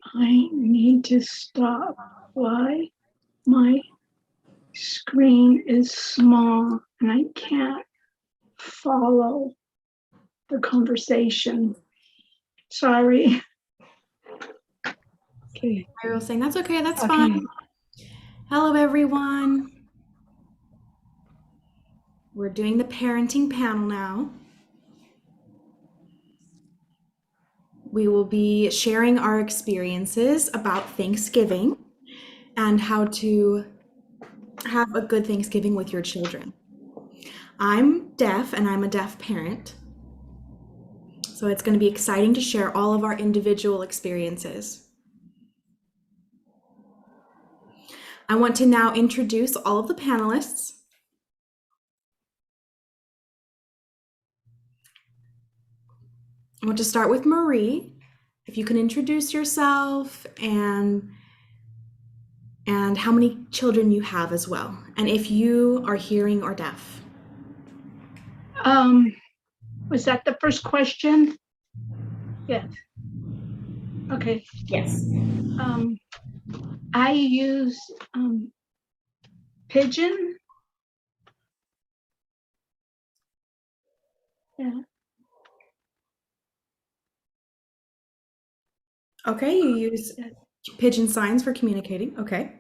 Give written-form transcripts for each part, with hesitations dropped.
I need to stop. Why? My screen is small and I can't follow the conversation. Sorry. Okay. I was saying, that's okay, that's fine. Hello, everyone. We're doing the parenting panel now. We will be sharing our experiences about Thanksgiving and how to have a good Thanksgiving with your children. I'm deaf and I'm a deaf parent, so it's going to be exciting to share all of our individual experiences. I want to now introduce all of the panelists. I want to start with Marie. If you can introduce yourself and how many children you have as well, and if you are hearing or deaf. Was that the first question? Yes. Okay. Yes. I use Pigeon. Yeah. Okay, you use pigeon signs for communicating. Okay.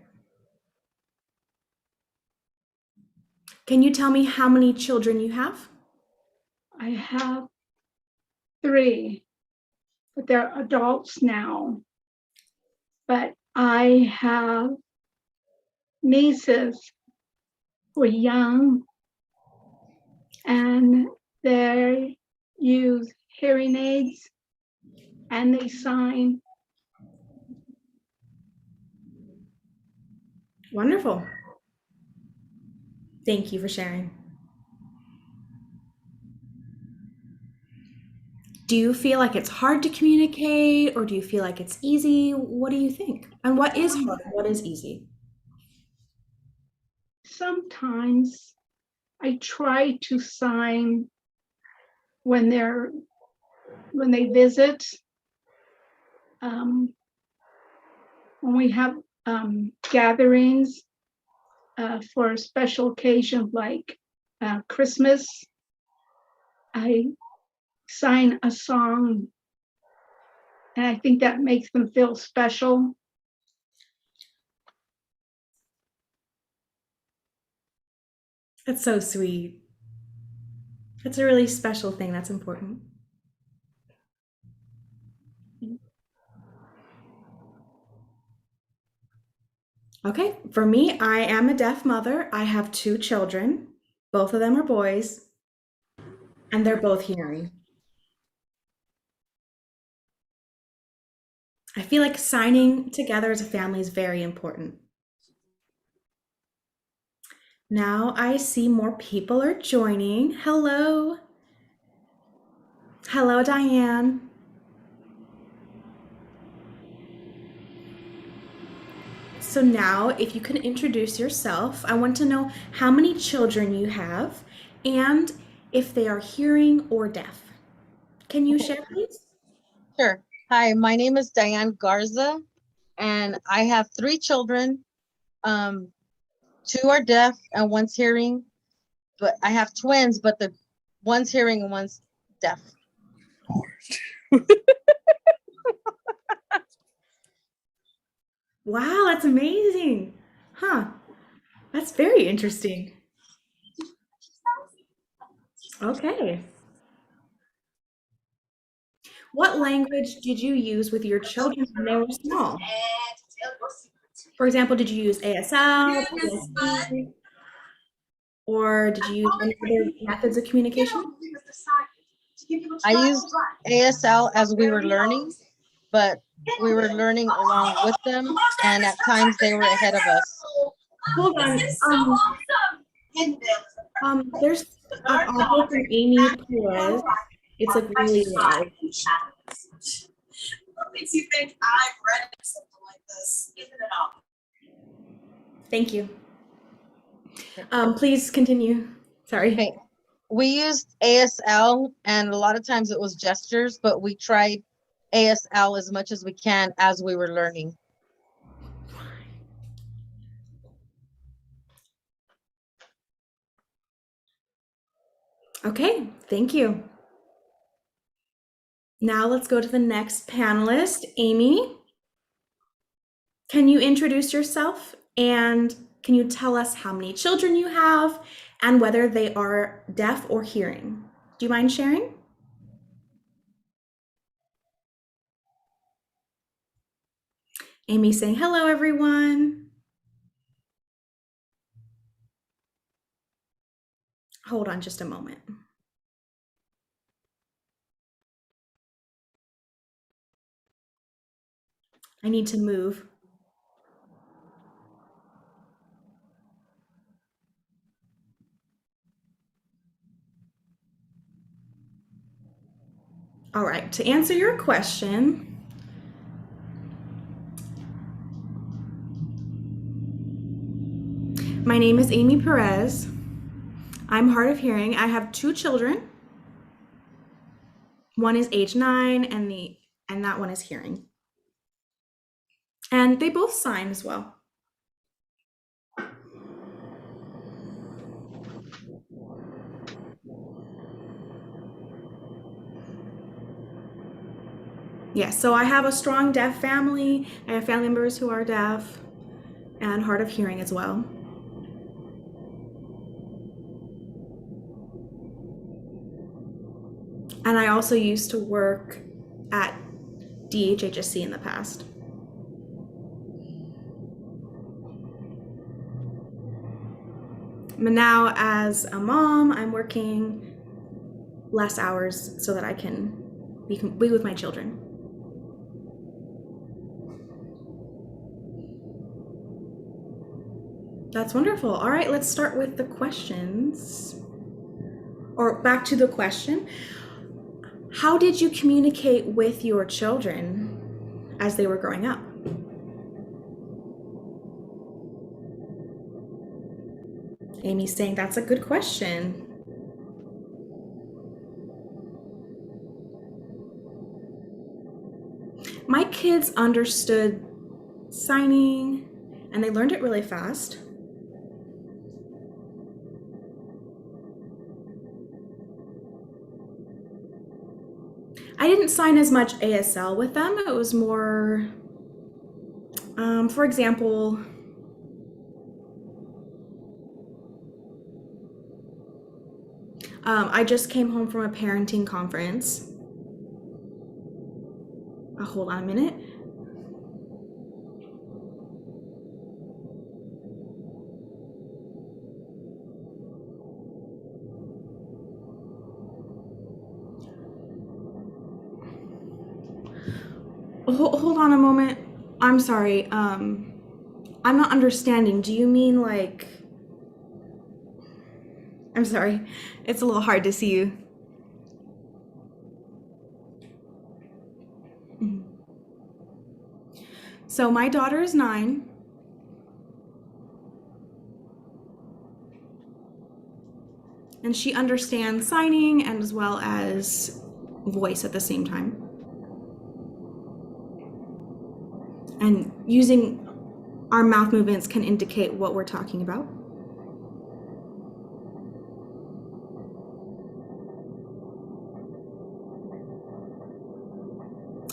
Can you tell me how many children you have? I have 3, but they're adults now. But I have nieces who are young and they use hearing aids and they sign. Wonderful. Thank you for sharing. Do you feel like it's hard to communicate or do you feel like it's easy? What do you think? And what is hard? What is easy? Sometimes I try to sign when they visit. When we have gatherings for special occasions like Christmas, I sign a song, and I think that makes them feel special. That's so sweet. That's a really special thing. That's important. Okay, for me, I am a deaf mother. I have 2 children. Both of them are boys, and they're both hearing. I feel like signing together as a family is very important. Now I see more people are joining. Hello. Hello, Diane. So now, if you can introduce yourself, I want to know how many children you have and if they are hearing or deaf. Can you share, please? Sure. Hi, my name is Diane Garza, and I have 3 children. 2 are deaf and one's hearing, but I have twins, but the one's hearing and one's deaf. Wow, that's amazing. Huh. That's very interesting. Okay. What language did you use with your children when they were small? For example, did you use ASL, PSE, or did you use any other methods of communication? I used ASL as we were learning, but we were learning along with them, and at times they were ahead of us. Hold on. There's an audio from Amy Perez. It's like really loud. What makes you think I've read something like this? Isn't it all? Thank you. Please continue. Sorry. Okay. We used ASL, and a lot of times it was gestures, but we tried ASL as much as we can as we were learning. Okay, thank you. Now let's go to the next panelist, Amy. Can you introduce yourself and can you tell us how many children you have and whether they are deaf or hearing? Do you mind sharing? Amy saying, hello, everyone. Hold on just a moment. I need to move. All right, to answer your question, my name is Amy Perez. I'm hard of hearing. I have 2 children. One is age 9 and that one is hearing. And they both sign as well. Yes, so I have a strong deaf family. I have family members who are deaf and hard of hearing as well. And I also used to work at DHHSC in the past. But now as a mom, I'm working less hours so that I can be with my children. That's wonderful. All right, let's start with the questions. Or back to the question. How did you communicate with your children as they were growing up? Amy's saying that's a good question. My kids understood signing and they learned it really fast. I didn't sign as much ASL with them. It was more, for example, I just came home from a parenting conference. Hold on a minute. Hold on a moment. I'm sorry. I'm not understanding. Do you mean like... I'm sorry. It's a little hard to see you. So my daughter is 9. And she understands signing and as well as voice at the same time. And using our mouth movements can indicate what we're talking about.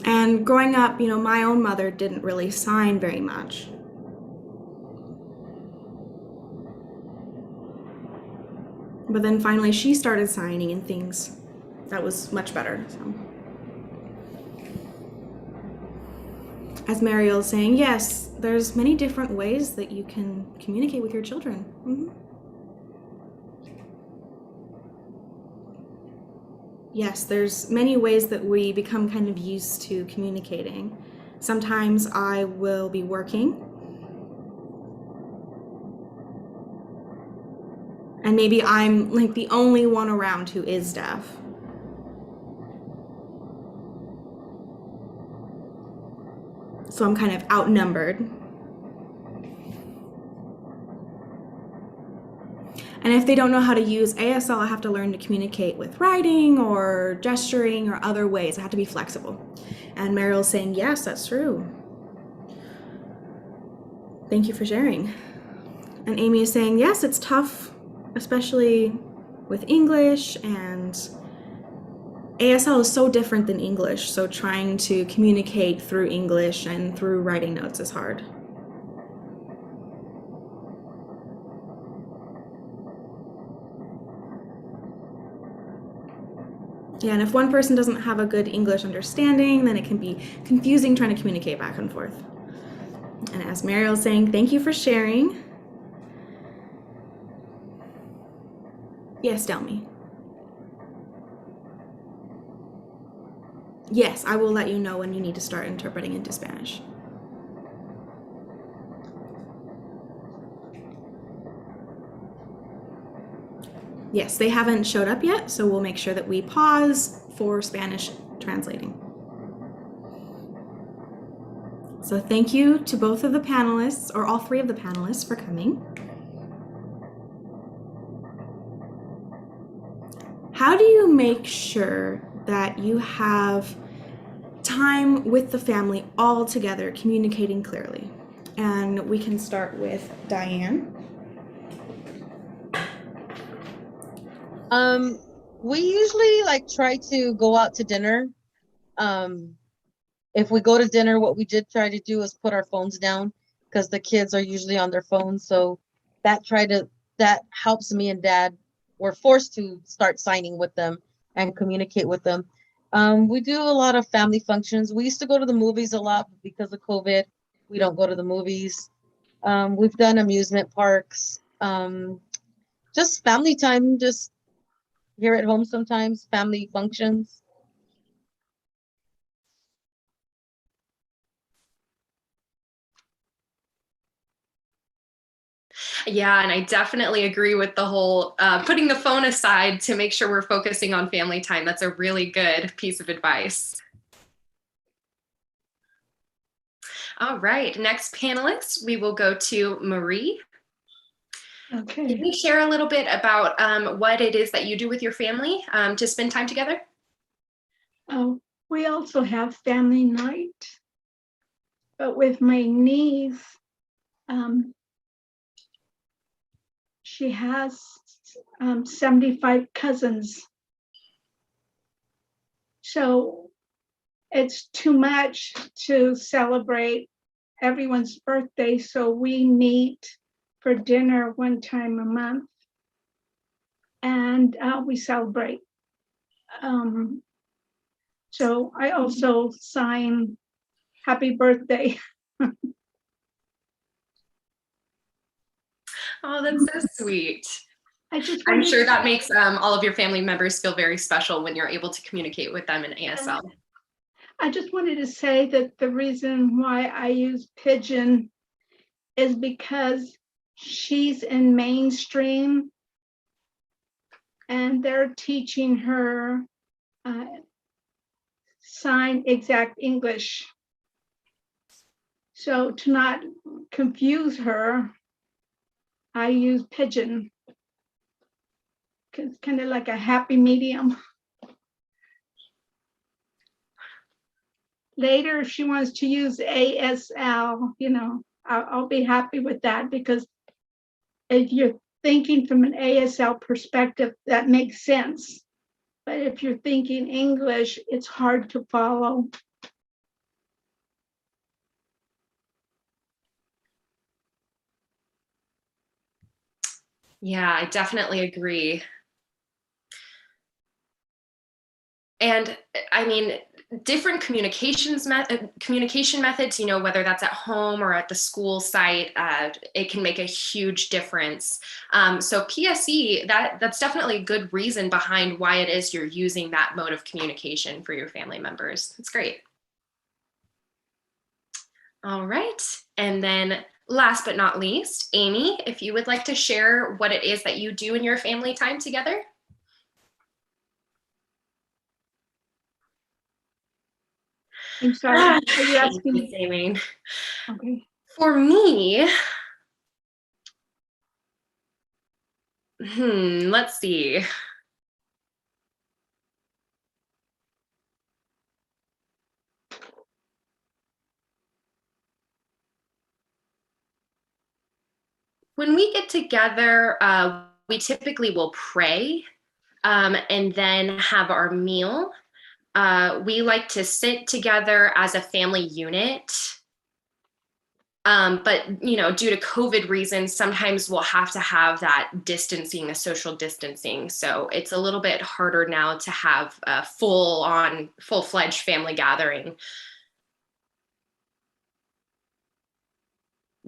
And growing up, you know, my own mother didn't really sign very much. But then finally she started signing and things. That was much better. So. As Mariel's saying, yes, there's many different ways that you can communicate with your children. Mm-hmm. Yes, there's many ways that we become kind of used to communicating. Sometimes I will be working and maybe I'm like the only one around who is deaf. So I'm kind of outnumbered. And if they don't know how to use ASL, I have to learn to communicate with writing or gesturing or other ways. I have to be flexible. And Mariel's saying, yes, that's true. Thank you for sharing. And Amy is saying, yes, it's tough, especially with English, and ASL is so different than English, so trying to communicate through English and through writing notes is hard. Yeah, and if one person doesn't have a good English understanding, then it can be confusing trying to communicate back and forth. And as Mariel's saying, thank you for sharing. Yes, Delmy. Yes, I will let you know when you need to start interpreting into Spanish. Yes, they haven't showed up yet, so we'll make sure that we pause for Spanish translating. So thank you to both of the panelists, or all three of the panelists, for coming. How do you make sure that you have time with the family all together, communicating clearly? And we can start with Diane. We usually like try to go out to dinner. If we go to dinner, what we did try to do is put our phones down because the kids are usually on their phones. So that helps me and Dad. We're forced to start signing with them and communicate with them. We do a lot of family functions. We used to go to the movies a lot, but because of COVID, we don't go to the movies. We've done amusement parks. Just family time, just here at home sometimes, family functions. Yeah, and I definitely agree with the whole putting the phone aside to make sure we're focusing on family time. That's a really good piece of advice. All right, next panelist, we will go to Marie. Okay. Can you share a little bit about what it is that you do with your family to spend time together? We also have family night, but with my niece, she has 75 cousins. So it's too much to celebrate everyone's birthday. So we meet for dinner one time a month and we celebrate. So I also sign happy birthday. Oh, that's so sweet. I'm sure that makes all of your family members feel very special when you're able to communicate with them in ASL. I just wanted to say that the reason why I use Pigeon is because she's in mainstream and they're teaching her sign exact English. So to not confuse her, I use Pigeon. It's kind of like a happy medium. Later, if she wants to use ASL, I'll be happy with that, because if you're thinking from an ASL perspective, that makes sense. But if you're thinking English, it's hard to follow. Yeah, I definitely agree. And I mean, different communication methods, whether that's at home or at the school site, it can make a huge difference. So PSE, that's definitely a good reason behind why it is you're using that mode of communication for your family members. That's great. All right. And then last but not least, Amy, if you would like to share what it is that you do in your family time together. I'm sorry, are you asking me? Amy. Okay. For me, let's see. When we get together, we typically will pray and then have our meal. We like to sit together as a family unit. But, due to COVID reasons, sometimes we'll have to have that distancing, the social distancing. So it's a little bit harder now to have a full-fledged family gathering.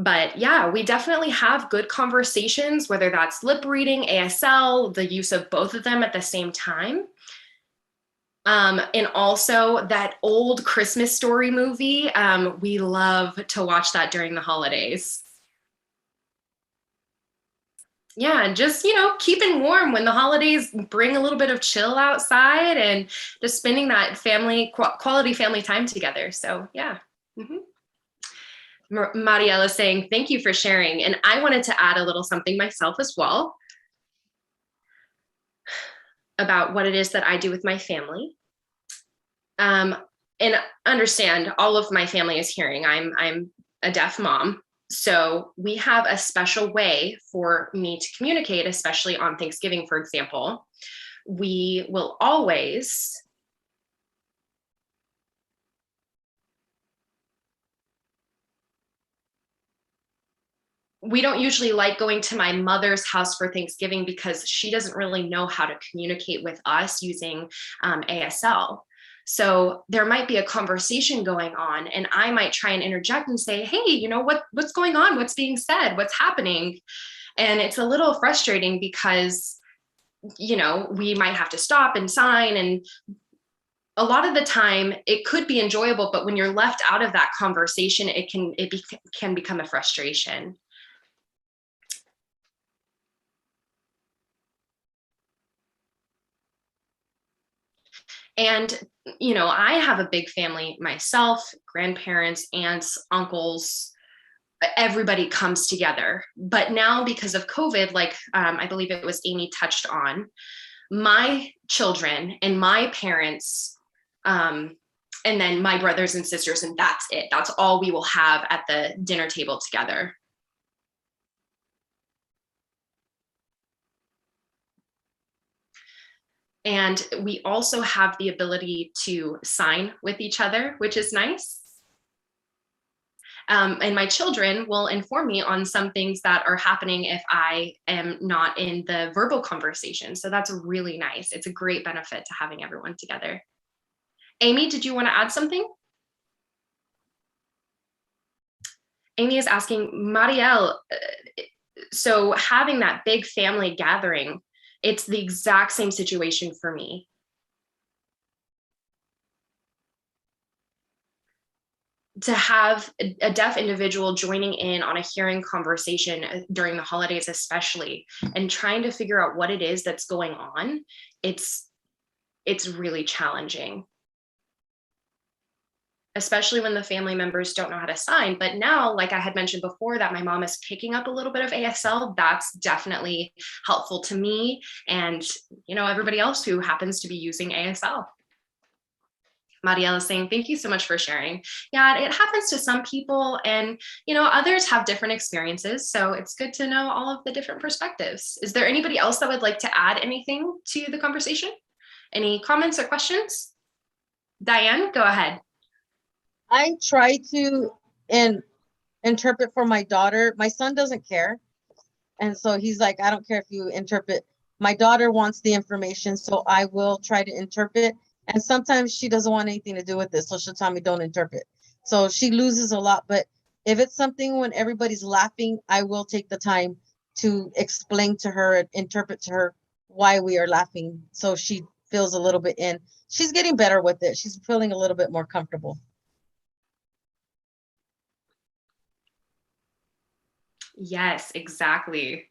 But yeah, we definitely have good conversations, whether that's lip reading, ASL, the use of both of them at the same time. And also that old Christmas Story movie, we love to watch that during the holidays. Yeah, and just, keeping warm when the holidays bring a little bit of chill outside and just spending that quality family time together. So yeah. Mm-hmm. Mariela is saying, thank you for sharing. And I wanted to add a little something myself as well about what it is that I do with my family. And understand, all of my family is hearing. I'm a deaf mom. So we have a special way for me to communicate, especially on Thanksgiving, for example. We will always we don't usually like going to my mother's house for Thanksgiving because she doesn't really know how to communicate with us using ASL. So there might be a conversation going on and I might try and interject and say, hey, what's going on? What's being said? What's happening? And it's a little frustrating because, we might have to stop and sign, and a lot of the time it could be enjoyable, but when you're left out of that conversation, it can become a frustration. And, I have a big family myself, grandparents, aunts, uncles, everybody comes together. But now because of COVID, like I believe it was Amy touched on, my children and my parents, and then my brothers and sisters, and that's it. That's all we will have at the dinner table together. And we also have the ability to sign with each other, which is nice. And my children will inform me on some things that are happening if I am not in the verbal conversation. So that's really nice. It's a great benefit to having everyone together. Amy, did you want to add something? Amy is asking, Marielle, so having that big family gathering, it's the exact same situation for me. To have a deaf individual joining in on a hearing conversation during the holidays, especially, and trying to figure out what it is that's going on, it's really challenging. Especially when the family members don't know how to sign. But now, like I had mentioned before, that my mom is picking up a little bit of ASL, that's definitely helpful to me and, everybody else who happens to be using ASL. Mariela is saying, thank you so much for sharing. Yeah, it happens to some people and, others have different experiences. So it's good to know all of the different perspectives. Is there anybody else that would like to add anything to the conversation? Any comments or questions? Diane, go ahead. I try to interpret for my daughter. My son doesn't care. And so he's like, I don't care if you interpret. My daughter wants the information, so I will try to interpret. And sometimes she doesn't want anything to do with this, so she'll tell me don't interpret. So she loses a lot. But if it's something when everybody's laughing, I will take the time to explain to her and interpret to her why we are laughing. So she feels a little bit in. She's getting better with it. She's feeling a little bit more comfortable. Yes, exactly.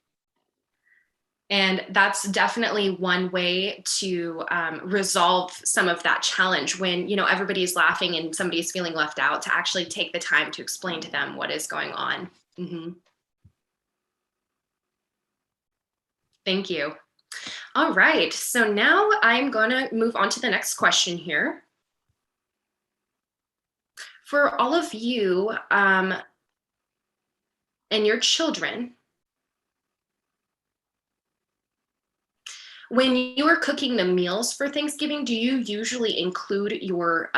And that's definitely one way to resolve some of that challenge when, everybody's laughing and somebody's feeling left out, to actually take the time to explain to them what is going on. Mm-hmm. Thank you. All right, so now I'm going to move on to the next question here. For all of you and your children, When you are cooking the meals for Thanksgiving, do you usually include your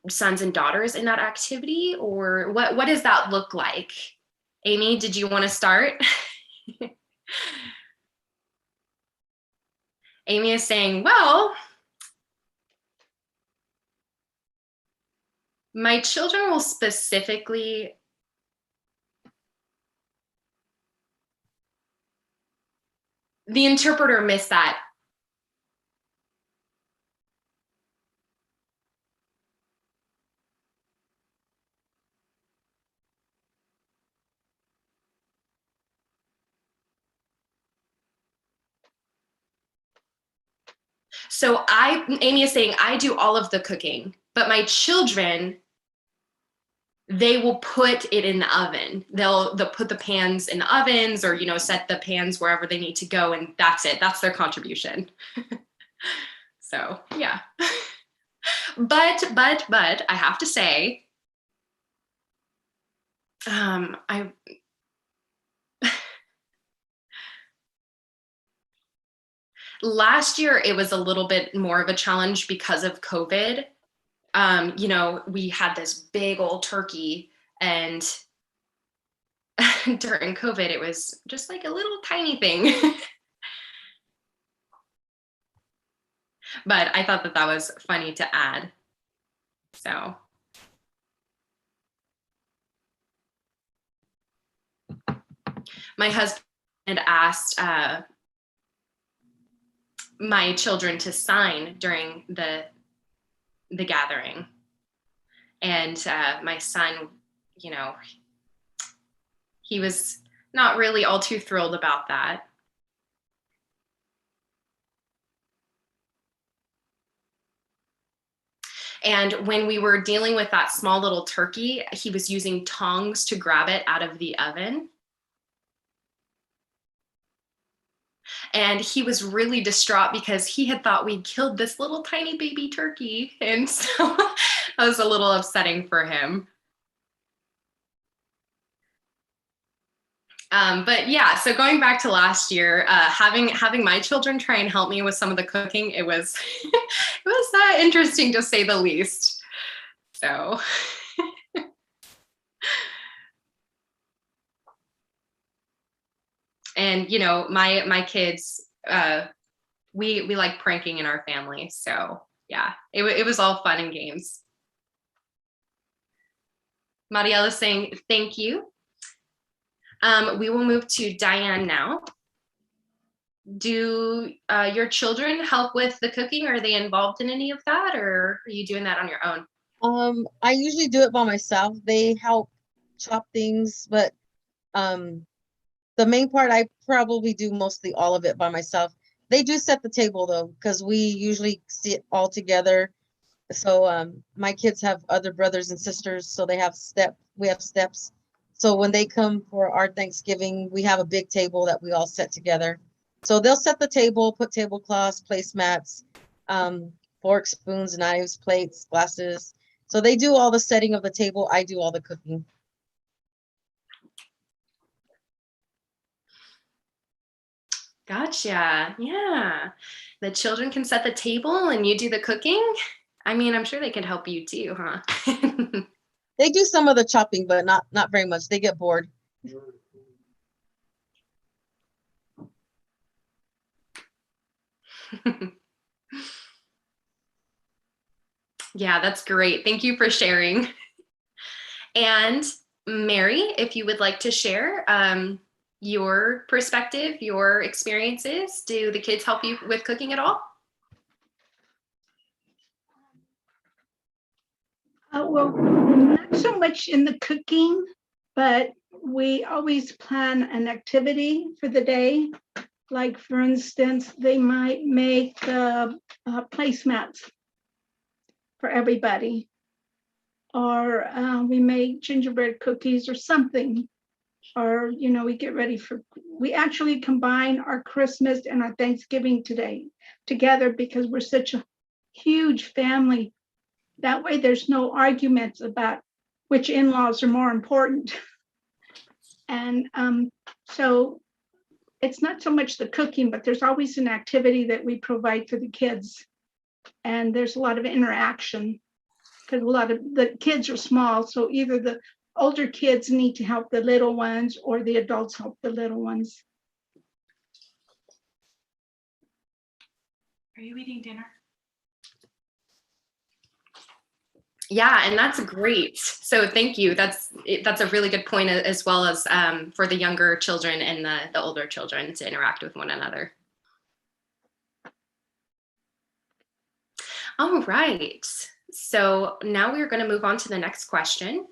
sons and daughters in that activity, or what does that look like? Amy, did you want to start? Amy is saying, well, my children will specifically, the interpreter missed that. So Amy is saying, I do all of the cooking, but my children, they will put it in the oven. They'll put the pans in the ovens, or, set the pans wherever they need to go. And that's it. That's their contribution. So, yeah. But I have to say, last year it was a little bit more of a challenge because of COVID. We had this big old turkey, and during COVID, it was just like a little tiny thing. But I thought that was funny to add. So. My husband asked my children to sign during the gathering. And my son, he was not really all too thrilled about that. And when we were dealing with that small little turkey, he was using tongs to grab it out of the oven. And he was really distraught because he had thought we'd killed this little tiny baby turkey. And so that was a little upsetting for him. But yeah, so going back to last year, having my children try and help me with some of the cooking, it was it was interesting, to say the least. So. And my kids, we like pranking in our family, so yeah, it was all fun and games. Mariela is saying thank you. We will move to Diane now. Do your children help with the cooking? Are they involved in any of that, or are you doing that on your own? I usually do it by myself. They help chop things, but the main part, I probably do mostly all of it by myself. They do set the table though, because we usually sit all together. So my kids have other brothers and sisters, so we have steps. So when they come for our Thanksgiving, we have a big table that we all set together. So they'll set the table, put tablecloths, placemats, forks, spoons, knives, plates, glasses. So they do all the setting of the table. I do all the cooking. Gotcha. Yeah. The children can set the table and you do the cooking. I mean, I'm sure they can help you too, huh? They do some of the chopping, but not very much. They get bored. Yeah, that's great. Thank you for sharing. And Mary, if you would like to share your perspective, your experiences, do the kids help you with cooking at all? Well, not so much in the cooking, but we always plan an activity for the day. Like, for instance, they might make placemats for everybody, or we make gingerbread cookies or something, or we get ready we actually combine our Christmas and our Thanksgiving together because we're such a huge family. That way there's no arguments about which in-laws are more important. And so it's not so much the cooking, but there's always an activity that we provide for the kids. And there's a lot of interaction because a lot of the kids are small. So either the older kids need to help the little ones or the adults help the little ones. Are you eating dinner? Yeah, and that's great. So thank you. That's a really good point, as well as for the younger children and the older children to interact with one another. All right. So now we're going to move on to the next question.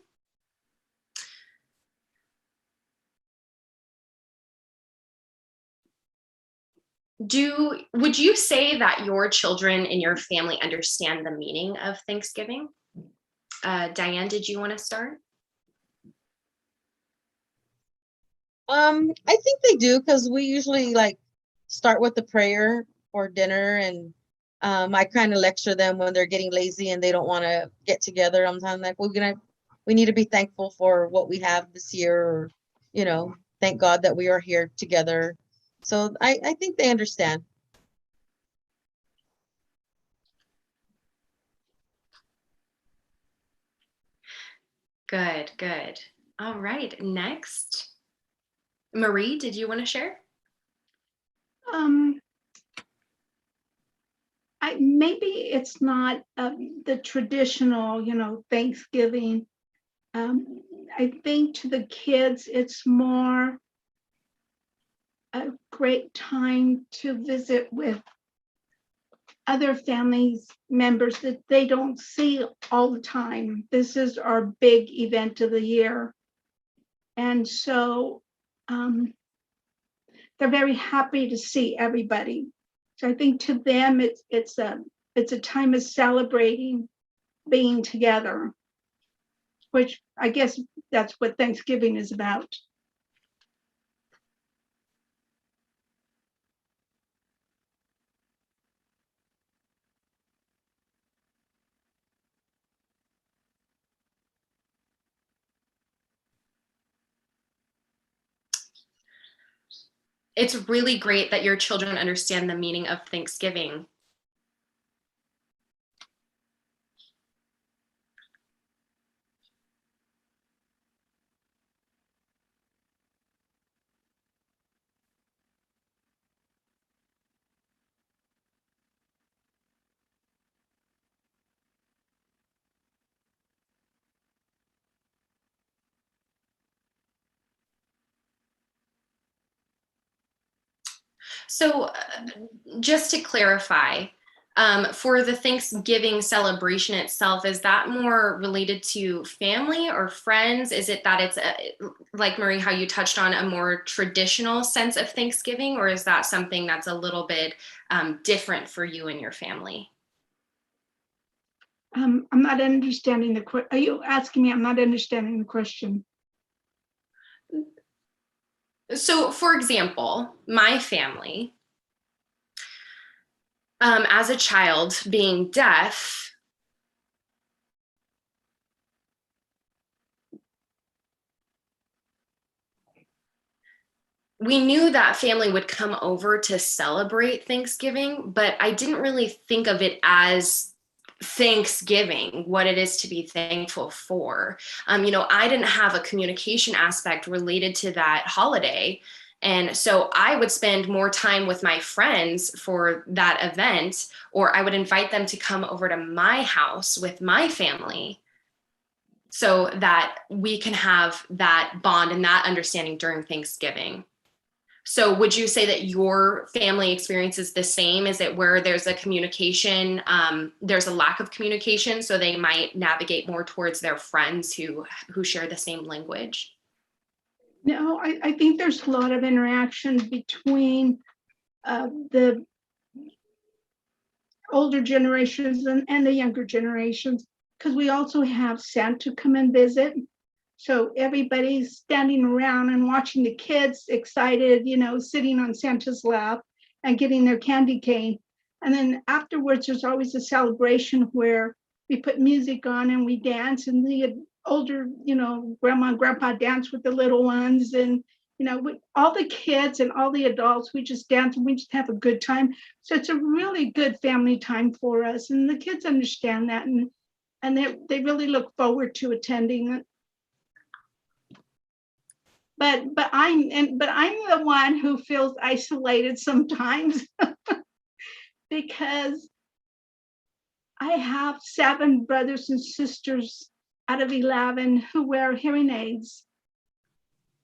Would you say that your children and your family understand the meaning of Thanksgiving? Diane, did you want to start? I think they do, because we usually like start with the prayer or dinner, and I kind of lecture them when they're getting lazy and they don't want to get together. I'm kind of like, we need to be thankful for what we have this year, or, you know, thank God that we are here together. So I think they understand. Good, good. All right, next. Marie, did you want to share? Maybe it's not the traditional, Thanksgiving. I think to the kids, it's more a great time to visit with other families members that they don't see all the time. This is our big event of the year. And so they're very happy to see everybody. So I think to them, it's a time of celebrating being together, which I guess that's what Thanksgiving is about. It's really great that your children understand the meaning of Thanksgiving. So just to clarify, for the Thanksgiving celebration itself, is that more related to family or friends? Is it that it's like Marie, how you touched on a more traditional sense of Thanksgiving, or is that something that's a little bit different for you and your family? I'm not understanding the question. Are you asking me? I'm not understanding the question. So, for example, my family, as a child being deaf, we knew that family would come over to celebrate Thanksgiving, but I didn't really think of it as Thanksgiving, what it is to be thankful for. I didn't have a communication aspect related to that holiday. And so I would spend more time with my friends for that event, or I would invite them to come over to my house with my family so that we can have that bond and that understanding during Thanksgiving. So would you say that your family experience is the same? Is it where there's a communication, there's a lack of communication, so they might navigate more towards their friends who share the same language? No, I think there's a lot of interaction between the older generations and the younger generations, because we also have Santa come and visit. So everybody's standing around and watching the kids excited, sitting on Santa's lap and getting their candy cane. And then afterwards, there's always a celebration where we put music on and we dance, and the older, grandma and grandpa dance with the little ones, and all the kids and all the adults, we just dance and we just have a good time. So it's a really good family time for us. And the kids understand that, and they really look forward to attending it. But I'm the one who feels isolated sometimes because I have 7 brothers and sisters out of 11 who wear hearing aids.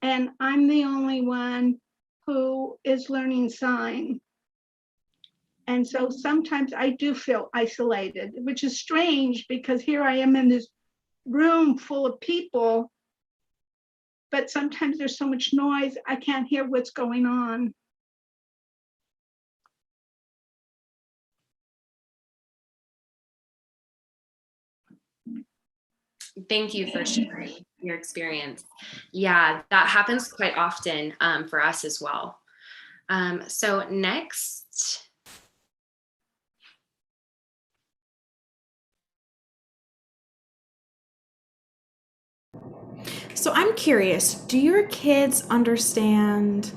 And I'm the only one who is learning sign. And so sometimes I do feel isolated, which is strange because here I am in this room full of people, but sometimes there's so much noise, I can't hear what's going on. Thank you for sharing your experience. Yeah, that happens quite often for us as well. So next. So I'm curious, do your kids understand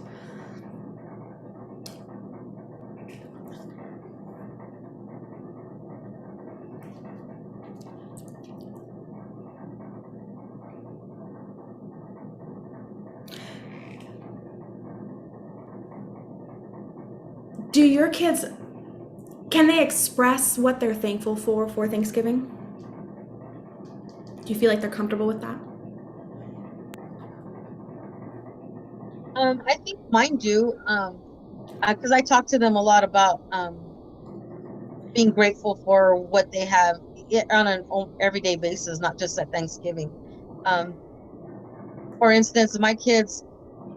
do your kids, can they express what they're thankful for Thanksgiving? Do you feel like they're comfortable with that? I think mine do, because I talk to them a lot about being grateful for what they have on an everyday basis, not just at Thanksgiving. For instance, my kids,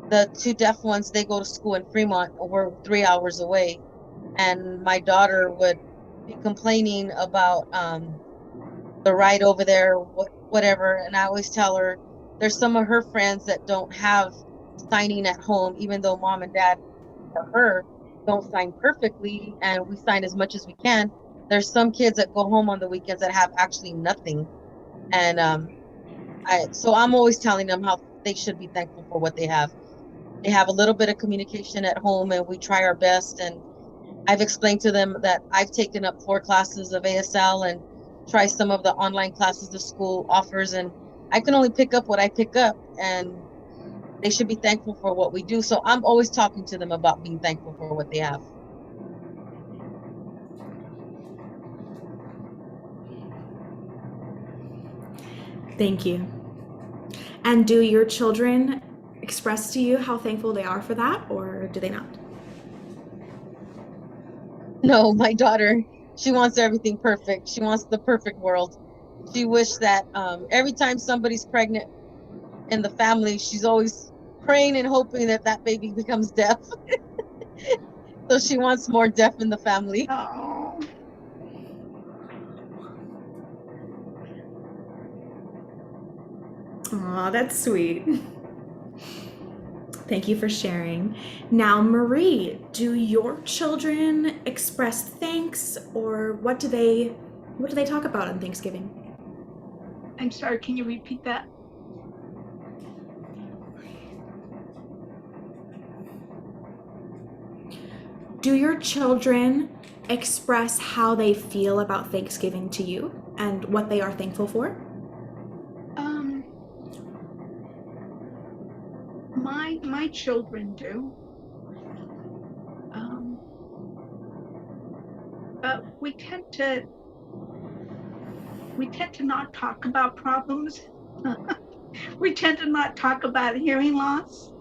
the 2 deaf ones, they go to school in Fremont. We're 3 hours away, and my daughter would be complaining about the ride over there, whatever. And I always tell her there's some of her friends that don't have signing at home, even though mom and dad for her don't sign perfectly, and we sign as much as we can. There's some kids that go home on the weekends that have actually nothing, and so I'm always telling them how they should be thankful for what they have. They have a little bit of communication at home, and we try our best. And I've explained to them that I've taken up 4 classes of ASL and try some of the online classes the school offers, and I can only pick up what I pick up, and they should be thankful for what we do. So I'm always talking to them about being thankful for what they have. Thank you. And do your children express to you how thankful they are for that, or do they not? No, my daughter, she wants everything perfect. She wants the perfect world. She wished that every time somebody's pregnant in the family, she's always praying and hoping that that baby becomes deaf. So she wants more deaf in the family. Oh, Aw, that's sweet. Thank you for sharing. Now, Marie, do your children express thanks, or what do they talk about on Thanksgiving? I'm sorry, can you repeat that? Do your children express how they feel about Thanksgiving to you and what they are thankful for? My children do. But we tend to not talk about problems. We tend to not talk about hearing loss.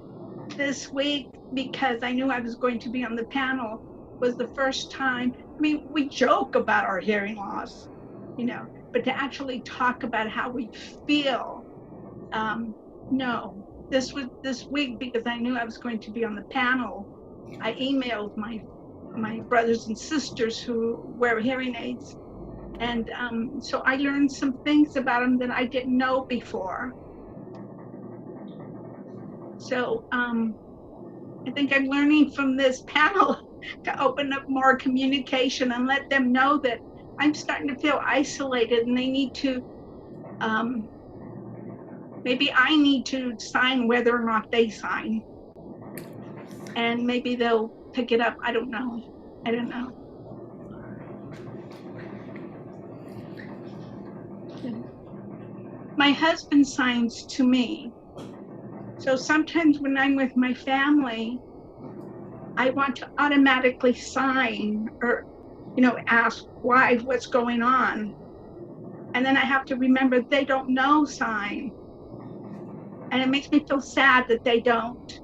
This week, because I knew I was going to be on the panel, was the first time. I mean, we joke about our hearing loss, but to actually talk about how we feel, no. This was this week, because I knew I was going to be on the panel. I emailed my brothers and sisters who wear hearing aids, and so I learned some things about them that I didn't know before. So I think I'm learning from this panel to open up more communication and let them know that I'm starting to feel isolated, and they need to, maybe I need to sign whether or not they sign. and maybe they'll pick it up. I don't know. My husband signs to me. So sometimes when I'm with my family, I want to automatically sign or, ask why, what's going on. And then I have to remember they don't know sign. And it makes me feel sad that they don't.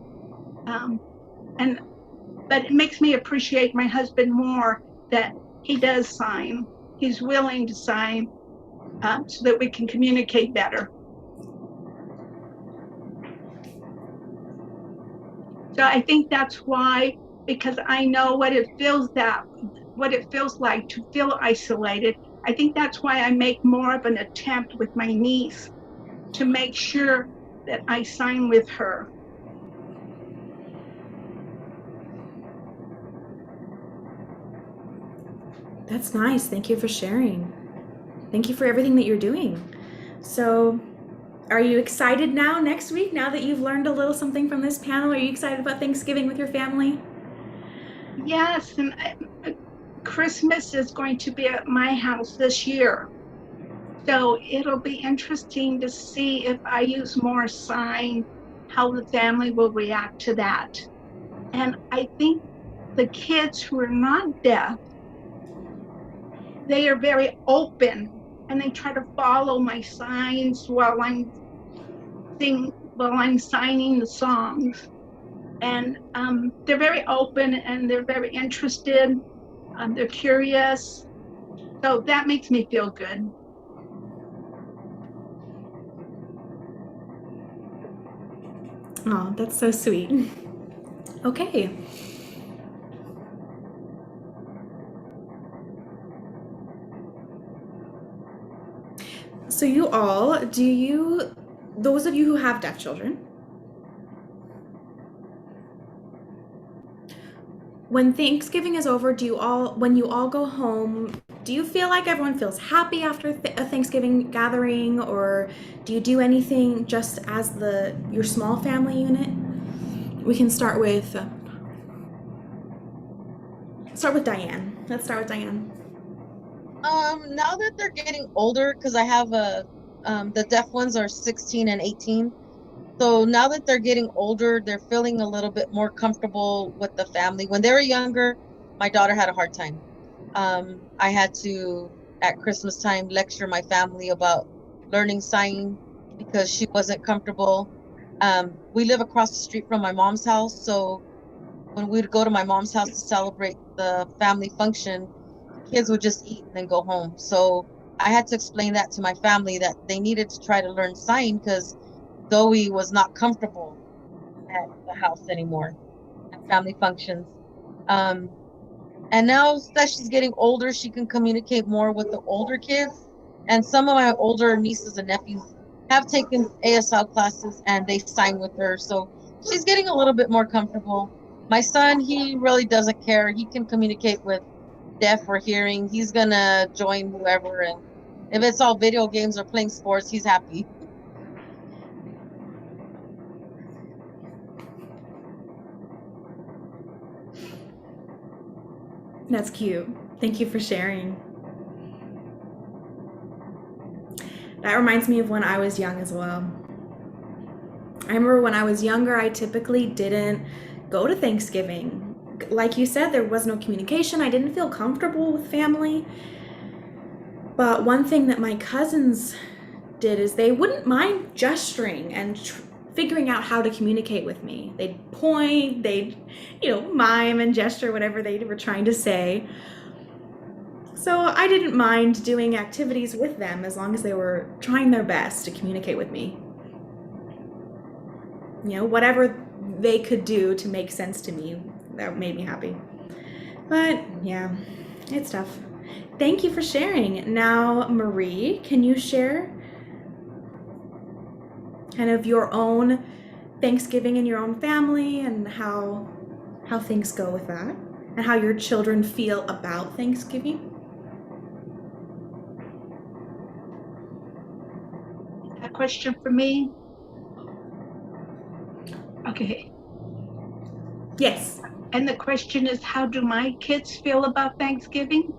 But it makes me appreciate my husband more that he does sign. He's willing to sign so that we can communicate better. So I think that's why, because I know what it feels like to feel isolated. I think that's why I make more of an attempt with my niece to make sure that I sign with her. That's nice. Thank you for sharing. Thank you for everything that you're doing. So, are you excited now next week, now that you've learned a little something from this panel? Are you excited about Thanksgiving with your family? Yes, and Christmas is going to be at my house this year. So it'll be interesting to see if I use more sign, how the family will react to that. And I think the kids who are not deaf, they are very open and they try to follow my signs while I'm signing the songs. And they're very open and they're very interested. They're curious. So that makes me feel good. Oh, that's so sweet. Okay. So those of you who have deaf children, when Thanksgiving is over, when you all go home, do you feel like everyone feels happy after a Thanksgiving gathering, or do you do anything just as your small family unit? We can start with Diane. Let's start with Diane. Now that they're getting older, because I have the deaf ones are 16 and 18. So now that they're getting older, they're feeling a little bit more comfortable with the family. When they were younger, my daughter had a hard time. I had to, at Christmas time, lecture my family about learning sign because she wasn't comfortable. We live across the street from my mom's house. So when we'd go to my mom's house to celebrate the family function, kids would just eat and then go home. So I had to explain that to my family that they needed to try to learn sign because Zoe was not comfortable at the house anymore at family functions. And now that she's getting older, she can communicate more with the older kids. And some of my older nieces and nephews have taken ASL classes and they sign with her. So she's getting a little bit more comfortable. My son, he really doesn't care. He can communicate with deaf or hearing. He's gonna join whoever, and if it's all video games or playing sports, he's happy. That's cute. Thank you for sharing. That reminds me of when I was young as well. I remember when I was younger, I typically didn't go to Thanksgiving. Like you said, there was no communication. I didn't feel comfortable with family. But one thing that my cousins did is they wouldn't mind gesturing and figuring out how to communicate with me. They'd point, they'd, mime and gesture whatever they were trying to say. So I didn't mind doing activities with them as long as they were trying their best to communicate with me. Whatever they could do to make sense to me, that made me happy. But yeah, it's tough. Thank you for sharing. Now, Marie, can you share kind of your own Thanksgiving in your own family and how things go with that, and how your children feel about Thanksgiving? A question for me? Okay. Yes. And the question is, how do my kids feel about Thanksgiving?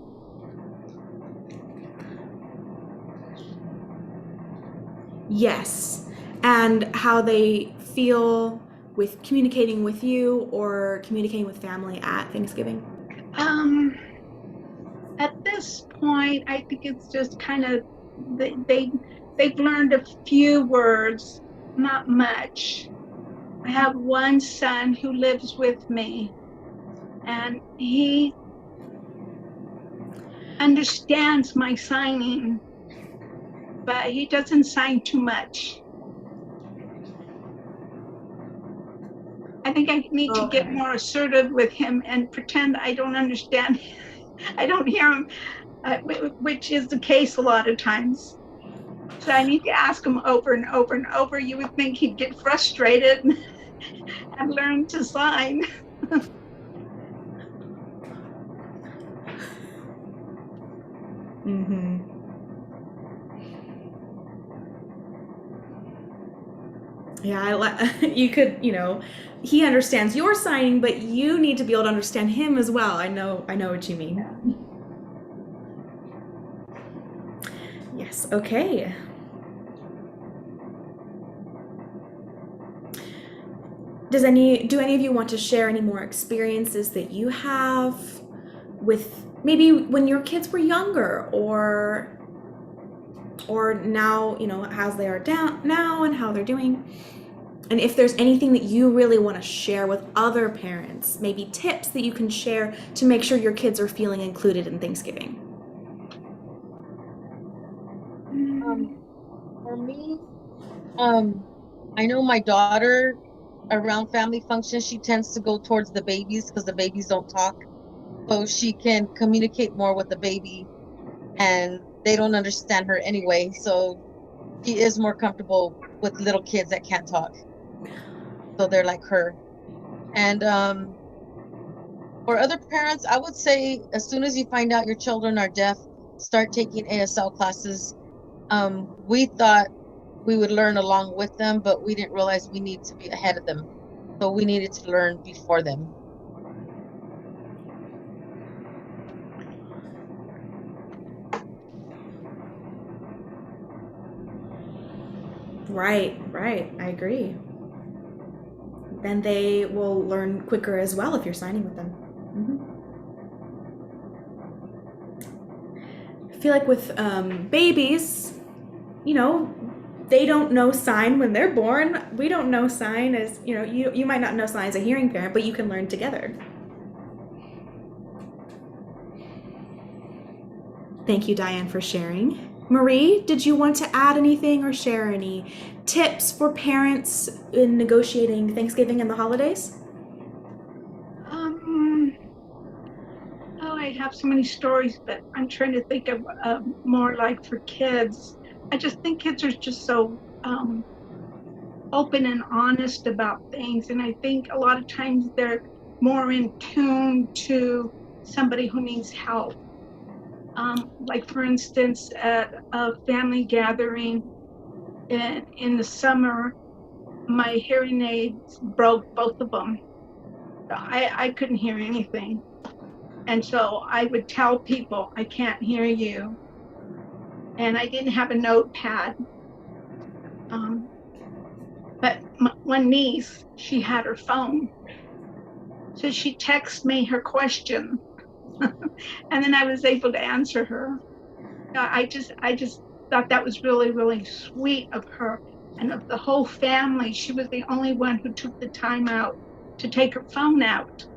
Yes. And how they feel with communicating with you or communicating with family at Thanksgiving. At this point, I think it's just kind of they've learned a few words, not much. I have one son who lives with me, and he understands my signing, but he doesn't sign too much. I think I need to get Okay. more assertive with him and pretend I don't understand. I don't hear him, which is the case a lot of times. So I need to ask him over and over and over. You would think he'd get frustrated and learn to sign. Mm-hmm. Yeah, you could, he understands your signing, but you need to be able to understand him as well. I know what you mean. Yes, okay. Do any of you want to share any more experiences that you have with maybe when your kids were younger or now, as they are down now and how they're doing? And if there's anything that you really want to share with other parents, maybe tips that you can share to make sure your kids are feeling included in Thanksgiving. For me, I know my daughter around family functions, she tends to go towards the babies because the babies don't talk. So she can communicate more with the baby and they don't understand her anyway. So she is more comfortable with little kids that can't talk. So they're like her. And for other parents, I would say as soon as you find out your children are deaf, start taking ASL classes. We thought we would learn along with them, but we didn't realize we need to be ahead of them. So we needed to learn before them. Right. I agree. Then they will learn quicker as well if you're signing with them. I feel like with babies, they don't know sign when they're born. We don't know sign as, you might not know sign as a hearing parent, but you can learn together. Thank you, Diane, for sharing. Marie, did you want to add anything or share any tips for parents in negotiating Thanksgiving and the holidays? I have so many stories, but I'm trying to think of more like for kids. I just think kids are just so open and honest about things. And I think a lot of times they're more in tune to somebody who needs help. Like for instance, at a family gathering in the summer, my hearing aids broke, both of them. I couldn't hear anything. And so I would tell people, I can't hear you. And I didn't have a notepad. But one niece, she had her phone. So she texted me her question. And then I was able to answer her. I just thought that was really, really sweet of her and of the whole family. She was the only one who took the time out to take her phone out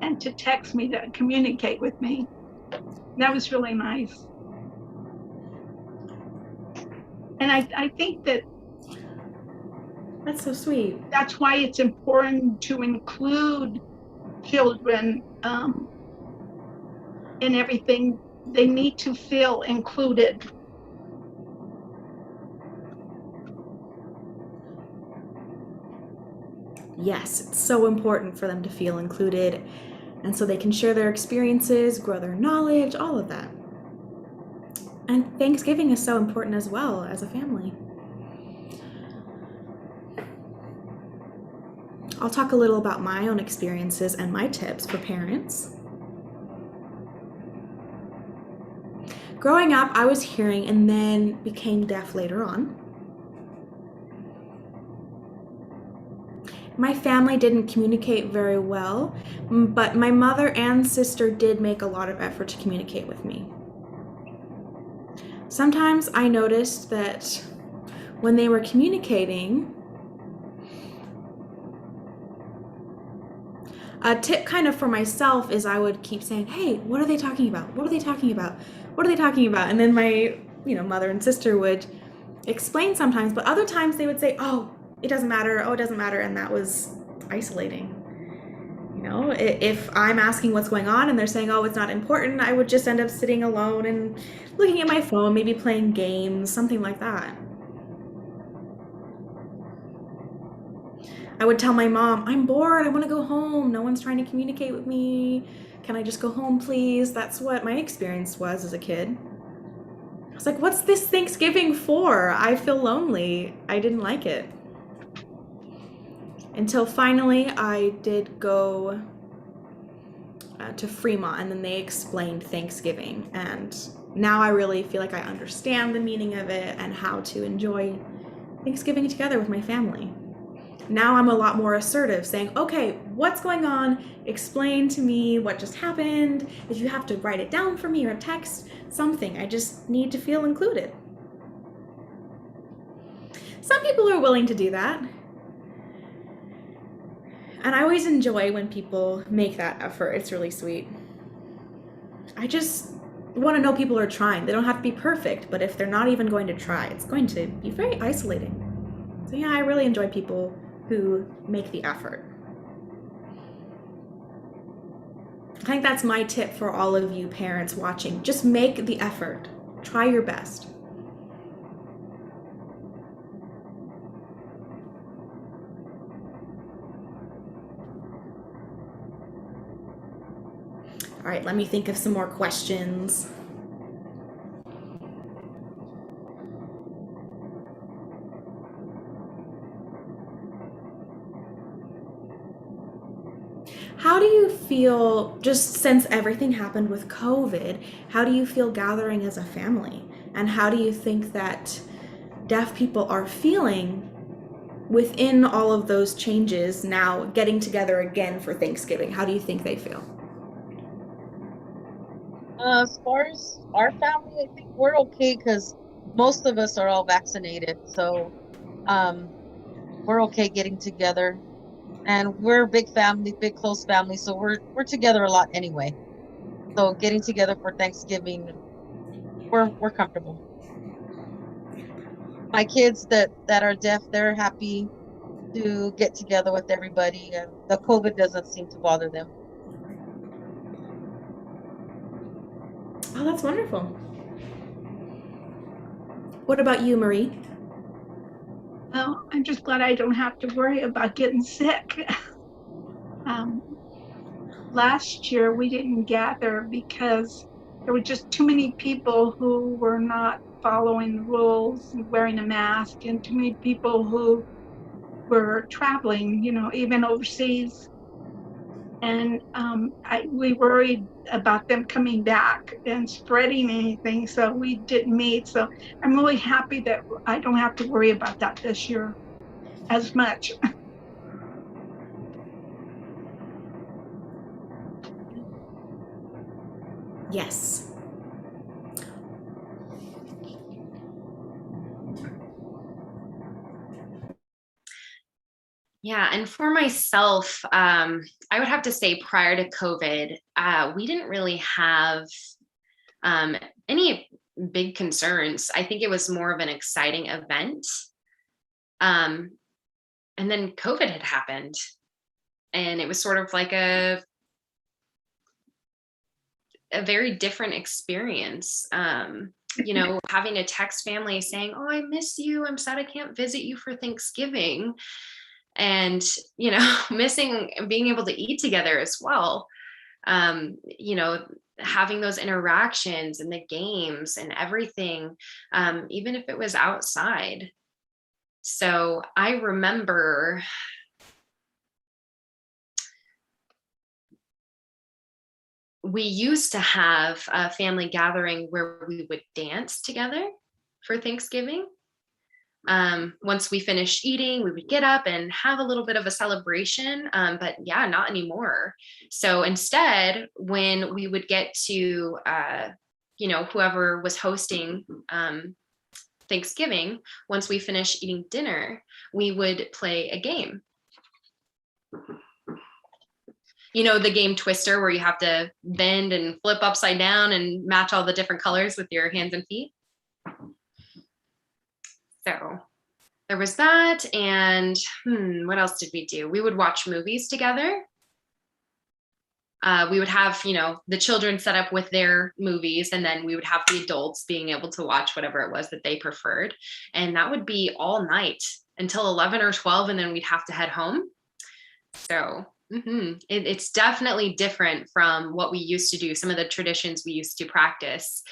and to text me to communicate with me. That was really nice. And I think that's so sweet. That's why it's important to include children in everything. They need to feel included. Yes, it's so important for them to feel included, and so they can share their experiences, grow their knowledge, all of that. And Thanksgiving is so important as well as a family. I'll talk a little about my own experiences and my tips for parents. Growing up, I was hearing and then became deaf later on. My family didn't communicate very well, but my mother and sister did make a lot of effort to communicate with me. Sometimes I noticed that when they were communicating, a tip kind of for myself is I would keep saying, hey, what are they talking about? What are they talking about? What are they talking about? And then my, mother and sister would explain sometimes, but other times they would say, oh, it doesn't matter. Oh, it doesn't matter. And that was isolating. If I'm asking what's going on and they're saying, oh, it's not important, I would just end up sitting alone and looking at my phone, maybe playing games, something like that. I would tell my mom, I'm bored, I want to go home. No one's trying to communicate with me. Can I just go home, please? That's what my experience was as a kid. I was like, what's this Thanksgiving for? I feel lonely. I didn't like it. Until finally I did go to Fremont, and then they explained Thanksgiving. And now I really feel like I understand the meaning of it and how to enjoy Thanksgiving together with my family. Now I'm a lot more assertive, saying, okay, what's going on? Explain to me what just happened. If you have to write it down for me or text something, I just need to feel included. Some people are willing to do that. And I always enjoy when people make that effort. It's really sweet. I just want to know people are trying. They don't have to be perfect, but if they're not even going to try, it's going to be very isolating. So yeah, I really enjoy people who make the effort. I think that's my tip for all of you parents watching. Just make the effort. Try your best. All right, let me think of some more questions. How do you feel, just since everything happened with COVID, how do you feel gathering as a family? And how do you think that deaf people are feeling within all of those changes now, getting together again for Thanksgiving? How do you think they feel? As far as our family, I think we're okay because most of us are all vaccinated. So we're okay getting together. And we're a big family, big close family, so we're together a lot anyway. So getting together for Thanksgiving, we're comfortable. My kids that are deaf, they're happy to get together with everybody, and the COVID doesn't seem to bother them. Oh, that's wonderful. What about you, Marie? Well, I'm just glad I don't have to worry about getting sick. Last year we didn't gather because there were just too many people who were not following the rules and wearing a mask, and too many people who were traveling, even overseas. And we worried about them coming back and spreading anything, so we didn't meet. So I'm really happy that I don't have to worry about that this year as much. Yes. Yeah, and for myself, I would have to say prior to COVID, we didn't really have any big concerns. I think it was more of an exciting event. And then COVID had happened, and it was sort of like a very different experience. Having a text family saying, oh, I miss you. I'm sad I can't visit you for Thanksgiving. And, missing being able to eat together as well. Having those interactions and the games and everything, even if it was outside. So I remember we used to have a family gathering where we would dance together for Thanksgiving. Once we finished eating, we would get up and have a little bit of a celebration. But yeah, not anymore. So instead, when we would get to, whoever was hosting Thanksgiving, once we finished eating dinner, we would play a game. You know, the game Twister, where you have to bend and flip upside down and match all the different colors with your hands and feet. So there was that. And what else did we do? We would watch movies together. We would have, the children set up with their movies, and then we would have the adults being able to watch whatever it was that they preferred. And that would be all night until 11 or 12, and then we'd have to head home. So it's definitely different from what we used to do, some of the traditions we used to practice.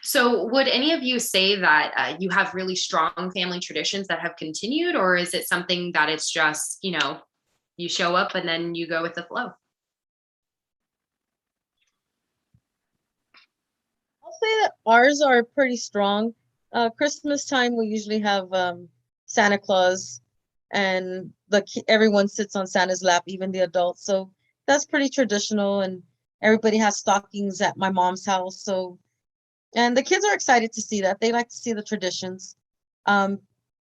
So would any of you say that you have really strong family traditions that have continued, or is it something that it's just, you show up and then you go with the flow? I'll say that ours are pretty strong. Christmas time, we usually have Santa Claus, and everyone sits on Santa's lap, even the adults. So that's pretty traditional, and everybody has stockings at my mom's house. So, and the kids are excited to see that. They like to see the traditions.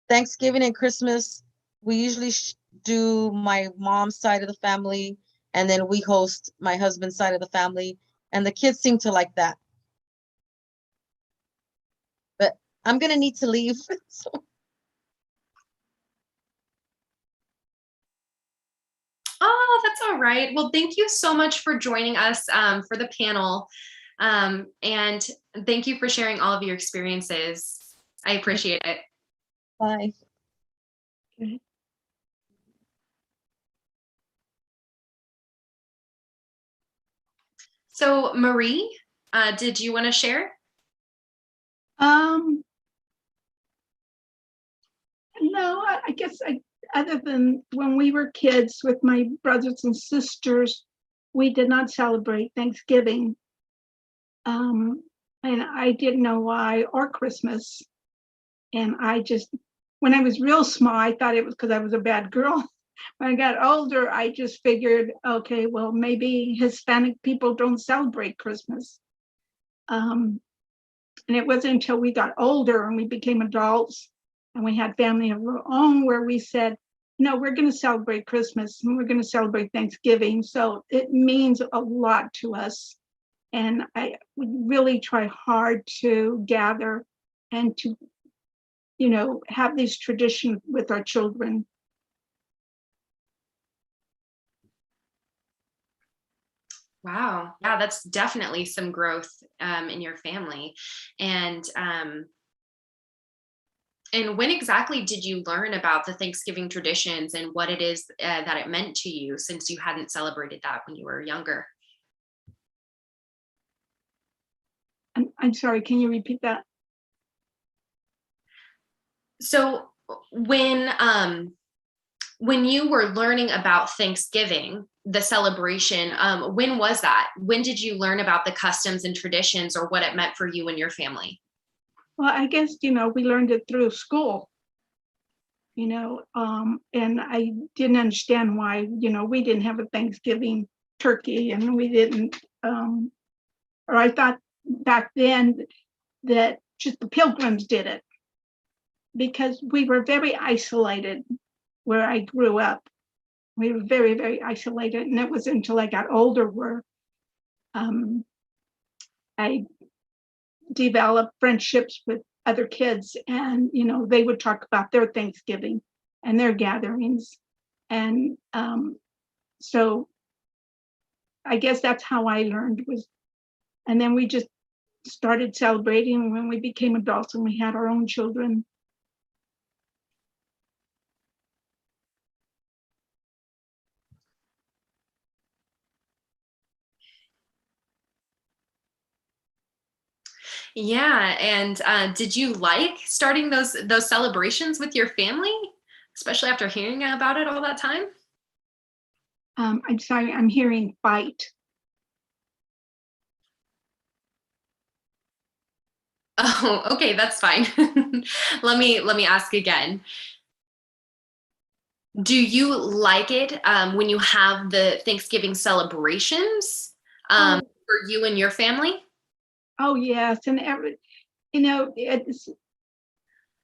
Thanksgiving and Christmas, we usually do my mom's side of the family, and then we host my husband's side of the family, and the kids seem to like that. But I'm gonna need to leave. So. Oh, that's all right. Well, thank you so much for joining us for the panel. And thank you for sharing all of your experiences. I appreciate it. Bye. Okay. So Marie, did you want to share? No, I guess other than when we were kids with my brothers and sisters, we did not celebrate Thanksgiving. And I didn't know why, or Christmas. And when I was real small, I thought it was because I was a bad girl. When I got older, I just figured, okay, well, maybe Hispanic people don't celebrate Christmas. And it wasn't until we got older and we became adults and we had family of our own where we said, no, we're going to celebrate Christmas and we're going to celebrate Thanksgiving. So it means a lot to us. And I would really try hard to gather and to, have these traditions with our children. Wow. Yeah, that's definitely some growth in your family. And when exactly did you learn about the Thanksgiving traditions and what it is that it meant to you, since you hadn't celebrated that when you were younger? I'm sorry, can you repeat that? So when you were learning about Thanksgiving, the celebration, when was that? When did you learn about the customs and traditions, or what it meant for you and your family? Well, I guess, we learned it through school, and I didn't understand why, we didn't have a Thanksgiving turkey, and we didn't, or I thought back then that just the Pilgrims did it, because we were very isolated where I grew up. We were very, very isolated. And it was until I got older where I developed friendships with other kids, and, they would talk about their Thanksgiving and their gatherings. And so I guess that's how I learned and then we just started celebrating when we became adults and we had our own children. Yeah, and did you like starting those celebrations with your family, especially after hearing about it all that time? I'm sorry, I'm hearing fight. Oh, okay, that's fine. Let me ask again. Do you like it when you have the Thanksgiving celebrations Oh, for you and your family? oh yes, and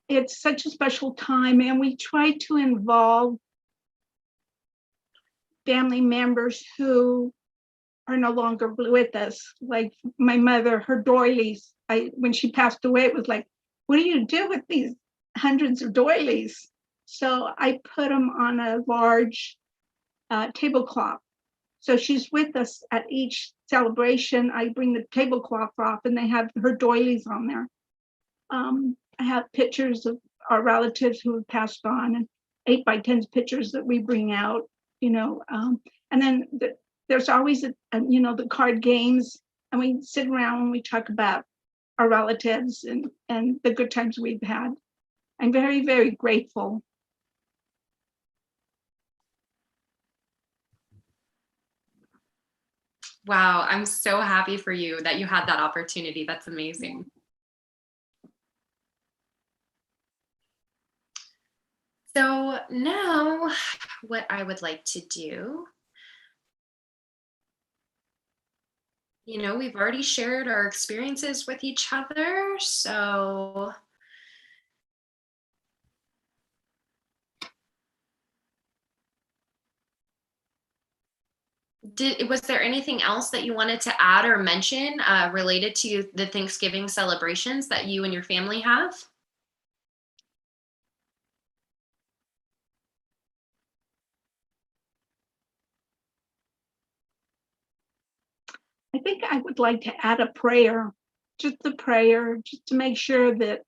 it's such a special time, and we try to involve family members who are no longer with us. Like my mother, her doilies. When she passed away, it was like, what do you do with these hundreds of doilies? So I put them on a large tablecloth. So she's with us at each celebration. I bring the tablecloth off, and they have her doilies on there. I have pictures of our relatives who have passed on, and 8x10 pictures that we bring out, and then there's always the card games, and we sit around and we talk about our relatives and the good times we've had. I'm very, very grateful. Wow, I'm so happy for you that you had that opportunity. That's amazing. So now what I would like to do, we've already shared our experiences with each other. So was there anything else that you wanted to add or mention related to the Thanksgiving celebrations that you and your family have? I think I would like to add a prayer, just a prayer, just to make sure that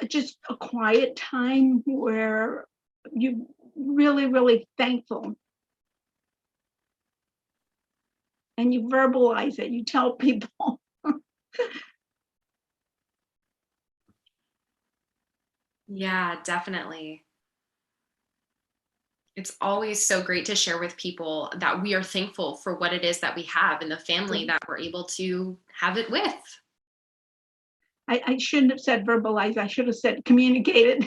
just a quiet time where you really, really thankful, and you verbalize it, you tell people. Yeah, definitely. It's always so great to share with people that we are thankful for what it is that we have and the family that we're able to have it with. I shouldn't have said verbalize, I should have said communicated.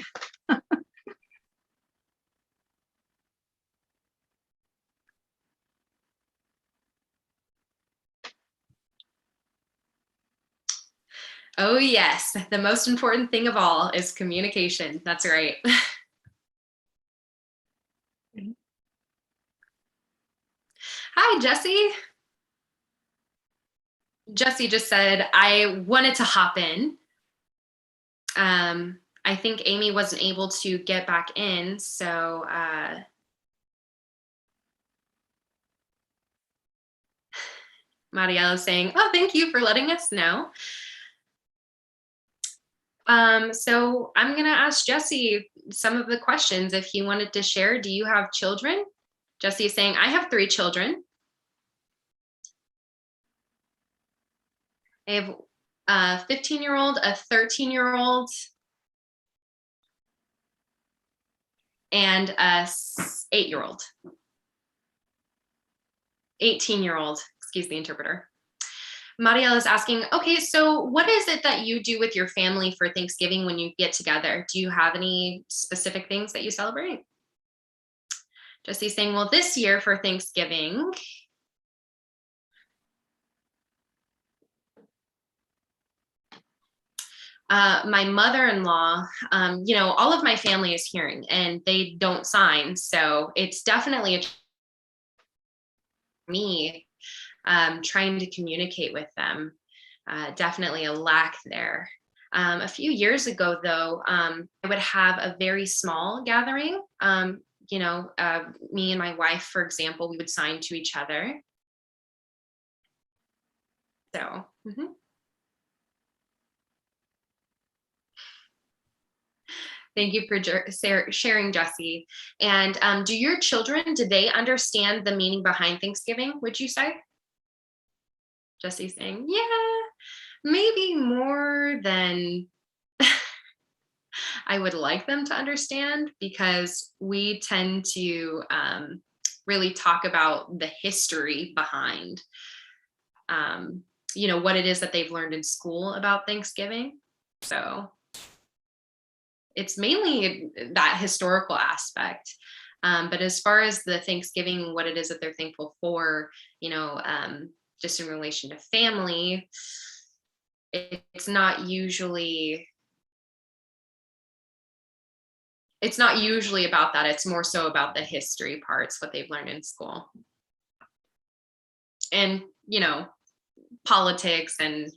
Oh, yes. The most important thing of all is communication. That's right. Hi, Jesse. Jesse just said, I wanted to hop in. I think Amy wasn't able to get back in, so Mariela is saying, oh, thank you for letting us know. So I'm going to ask Jesse some of the questions if he wanted to share. Do you have children? Jesse is saying, I have 3 children. I have a 15-year-old, a 13-year-old, and a 8-year-old. 18-year-old, excuse the interpreter. Mariela is asking, okay, so what is it that you do with your family for Thanksgiving when you get together? Do you have any specific things that you celebrate? Jesse's saying, well, this year for Thanksgiving, my mother-in-law, all of my family is hearing and they don't sign. So it's definitely me trying to communicate with them. Definitely a lack there. A few years ago, though, I would have a very small gathering. Me and my wife, for example, we would sign to each other. So, Thank you for sharing, Jesse. And do your children, do they understand the meaning behind Thanksgiving, would you say? Jesse's saying, yeah, maybe more than I would like them to understand, because we tend to really talk about the history behind, what it is that they've learned in school about Thanksgiving. So it's mainly that historical aspect. But as far as the Thanksgiving, what it is that they're thankful for, just in relation to family, it's not usually about that. It's more so about the history parts, what they've learned in school. And, politics and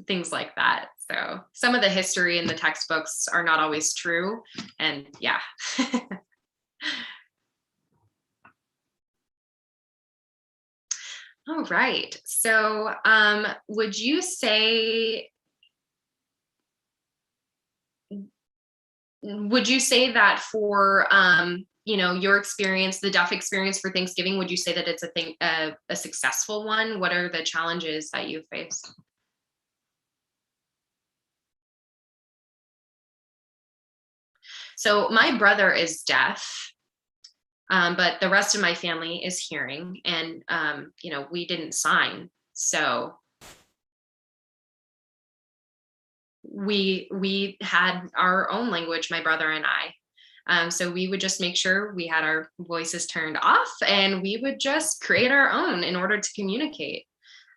things like that. So some of the history in the textbooks are not always true. And yeah. All right. So would you say that for your experience, the deaf experience for Thanksgiving, would you say that it's a successful one? What are the challenges that you face? So my brother is deaf, but the rest of my family is hearing, and we didn't sign, so we had our own language, my brother and I. So we would just make sure we had our voices turned off, and we would just create our own in order to communicate.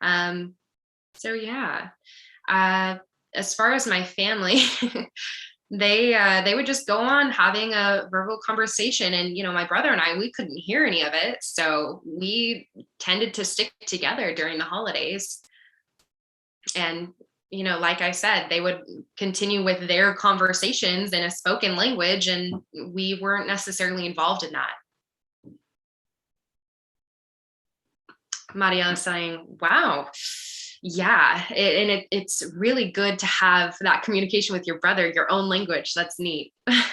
So yeah, as far as my family, they would just go on having a verbal conversation, and my brother and I, we couldn't hear any of it, so we tended to stick together during the holidays. And like I said, they would continue with their conversations in a spoken language, and we weren't necessarily involved in that. Maria is saying, wow, yeah. It's really good to have that communication with your brother, your own language. That's neat. And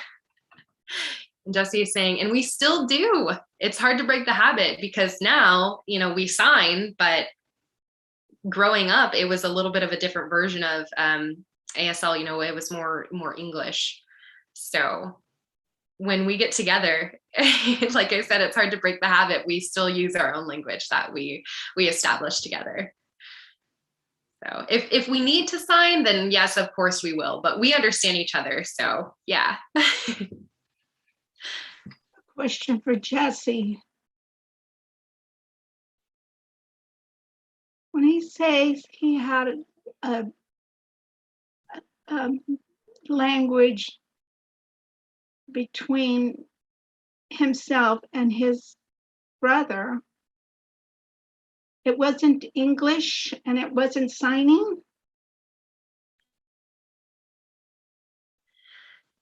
Jesse is saying, and we still do. It's hard to break the habit, because now, we sign, but growing up, it was a little bit of a different version of ASL. It was more English. So when we get together, like I said, it's hard to break the habit. We still use our own language that we established together. So if we need to sign, then yes, of course we will, but we understand each other. So yeah. Question for Jesse. When he says he had a language between himself and his brother, it wasn't English and it wasn't signing?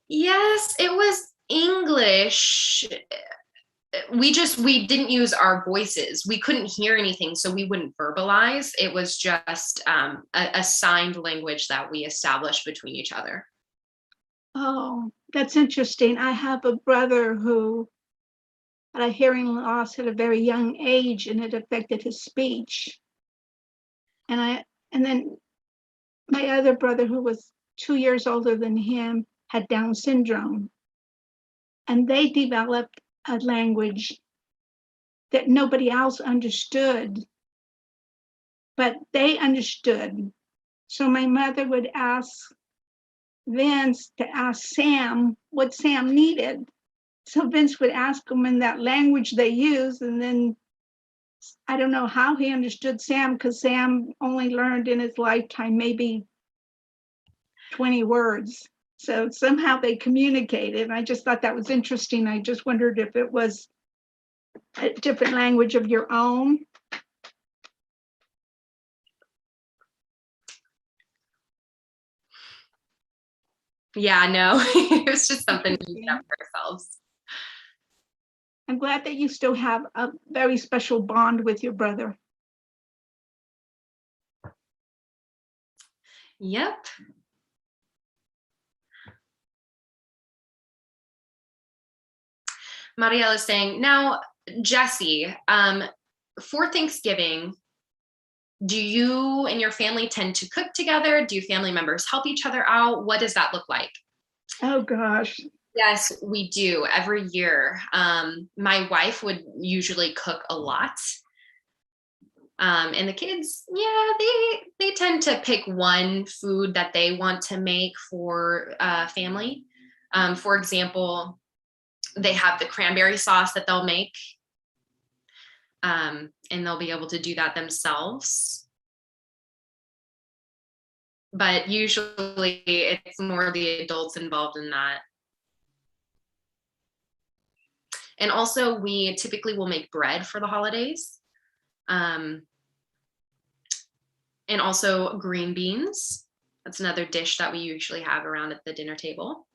Yes, it was English. We didn't use our voices. We couldn't hear anything, so we wouldn't verbalize. It was just a signed language that we established between each other. Oh, that's interesting. I have a brother who had a hearing loss at a very young age, and it affected his speech. And then my other brother, who was 2 years older than him, had Down syndrome. And they developed a language that nobody else understood, but they understood. So my mother would ask Vince to ask Sam what Sam needed. So Vince would ask him in that language they use, and then I don't know how he understood Sam, because Sam only learned in his lifetime maybe 20 words. So somehow they communicated. I just thought that was interesting. I just wondered if it was a different language of your own. Yeah, no, it was just something we did for ourselves. I'm glad that you still have a very special bond with your brother. Yep. Marielle is saying, now, Jesse, for Thanksgiving, do you and your family tend to cook together? Do family members help each other out? What does that look like? Oh, gosh. Yes, we do every year. My wife would usually cook a lot. And the kids, yeah, they tend to pick one food that they want to make for family. For example, they have the cranberry sauce that they'll make, and they'll be able to do that themselves. But usually it's more the adults involved in that. And also we typically will make bread for the holidays. And also green beans. That's another dish that we usually have around at the dinner table.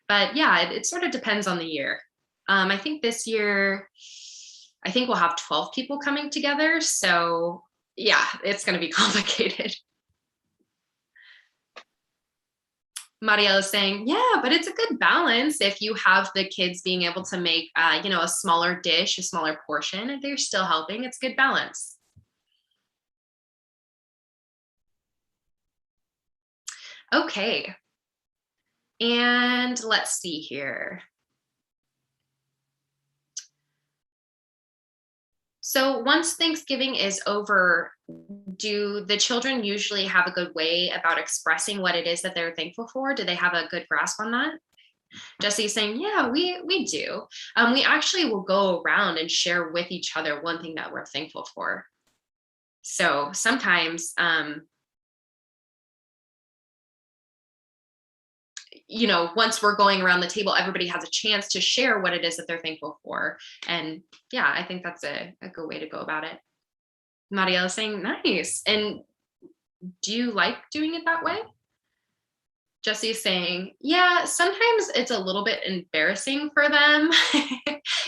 But yeah, it sort of depends on the year. I think this year, I think we'll have 12 people coming together. So yeah, it's going to be complicated. Marielle is saying, yeah, but it's a good balance if you have the kids being able to make, a smaller dish, a smaller portion, and they're still helping. It's good balance. Okay. And let's see here. So once Thanksgiving is over, do the children usually have a good way about expressing what it is that they're thankful for? Do they have a good grasp on that? Jesse's saying, yeah, we do. We actually will go around and share with each other one thing that we're thankful for. So sometimes, once we're going around the table, everybody has a chance to share what it is that they're thankful for. And yeah, I think that's a good way to go about it. Marielle is saying, nice. And do you like doing it that way? Jesse is saying, yeah, sometimes it's a little bit embarrassing for them.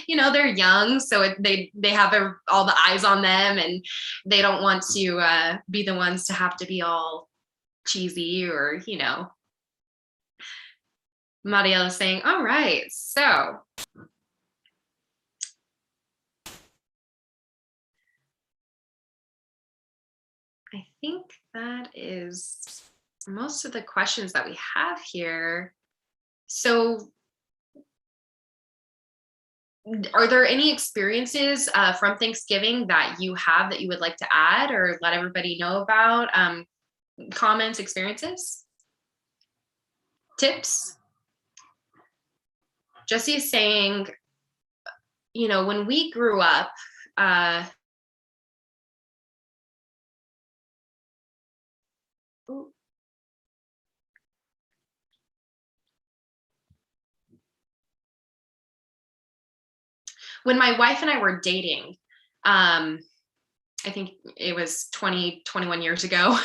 They're young, so they have all the eyes on them, and they don't want to be the ones to have to be all cheesy or, Marielle is saying, all right, so I think that is most of the questions that we have here. So are there any experiences from Thanksgiving that you have that you would like to add or let everybody know about? Comments, experiences, tips? Jesse is saying, when we grew up, when my wife and I were dating, I think it was 21 years ago,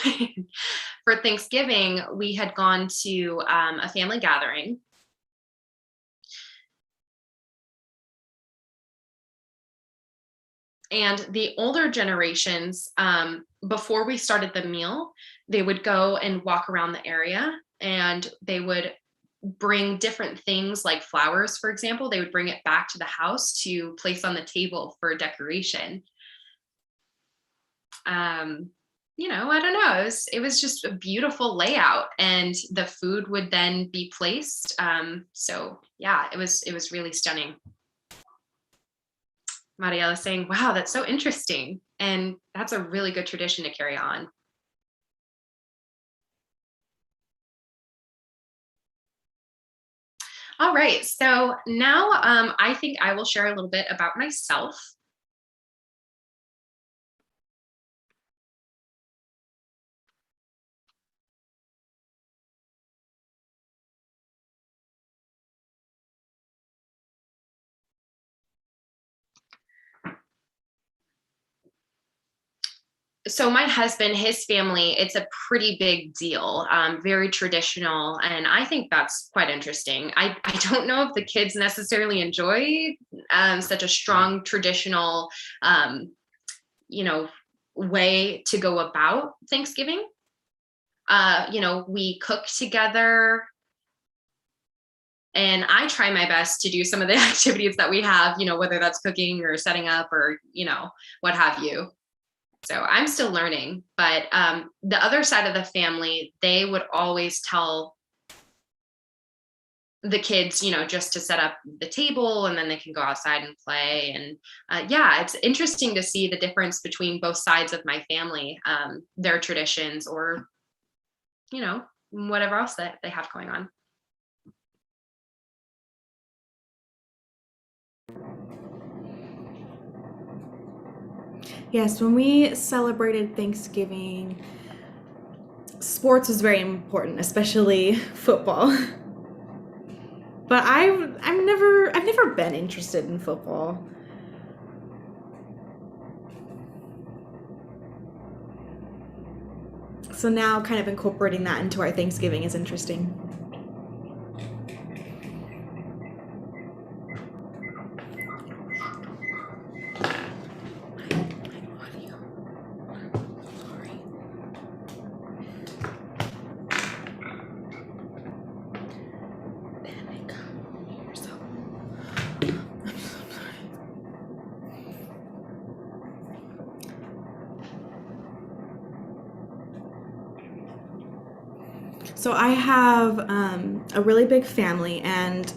for Thanksgiving, we had gone to a family gathering. And the older generations, before we started the meal, they would go and walk around the area, and they would bring different things like flowers, for example. They would bring it back to the house to place on the table for decoration. I don't know. It was just a beautiful layout, and the food would then be placed. So yeah, it was really stunning. Marielle is saying, wow, that's so interesting. And that's a really good tradition to carry on. All right, so now I think I will share a little bit about myself. So my husband, his family, it's a pretty big deal, very traditional. And I think that's quite interesting. I don't know if the kids necessarily enjoy such a strong traditional, way to go about Thanksgiving. We cook together. And I try my best to do some of the activities that we have, whether that's cooking or setting up or, what have you. So I'm still learning, but the other side of the family, they would always tell the kids, just to set up the table, and then they can go outside and play. And yeah, it's interesting to see the difference between both sides of my family, their traditions, or, whatever else that they have going on. Yes, when we celebrated Thanksgiving, sports was very important, especially football. But I've never been interested in football. So now kind of incorporating that into our Thanksgiving is interesting. So I have a really big family, and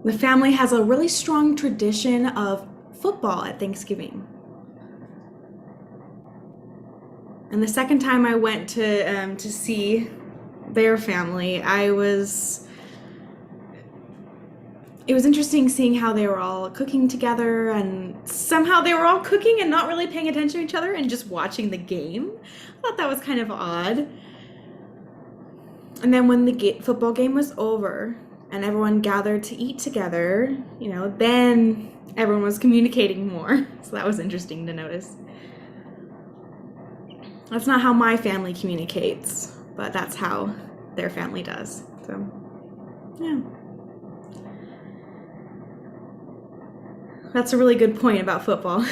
the family has a really strong tradition of football at Thanksgiving. And the second time I went to see their family, it was interesting seeing how they were all cooking together, and somehow they were all cooking and not really paying attention to each other and just watching the game. I thought that was kind of odd. And then when the football game was over and everyone gathered to eat together, then everyone was communicating more. So that was interesting to notice. That's not how my family communicates, but that's how their family does. So, yeah. That's a really good point about football.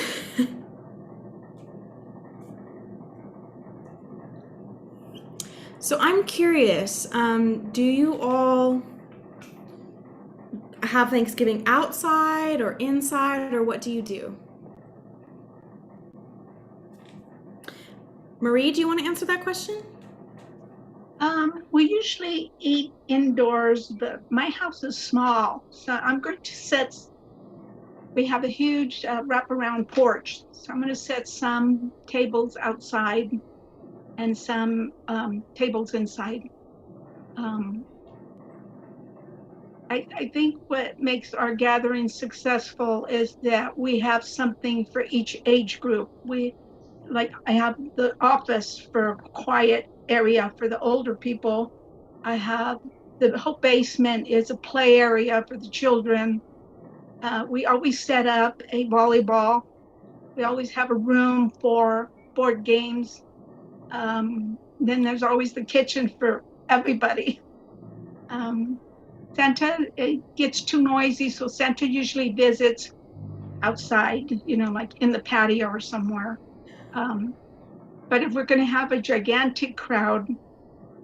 So I'm curious, do you all have Thanksgiving outside or inside, or what do you do? Marie, do you want to answer that question? We usually eat indoors, but my house is small, so I'm going to set. We have a huge wraparound porch, so I'm going to set some tables outside and some tables inside. I think what makes our gathering successful is that we have something for each age group. I have the office for a quiet area for the older people. I have the whole basement is a play area for the children. We always set up a volleyball. We always have a room for board games. Then there's always the kitchen for everybody. Santa, it gets too noisy, so Santa usually visits outside, like in the patio or somewhere. But if we're going to have a gigantic crowd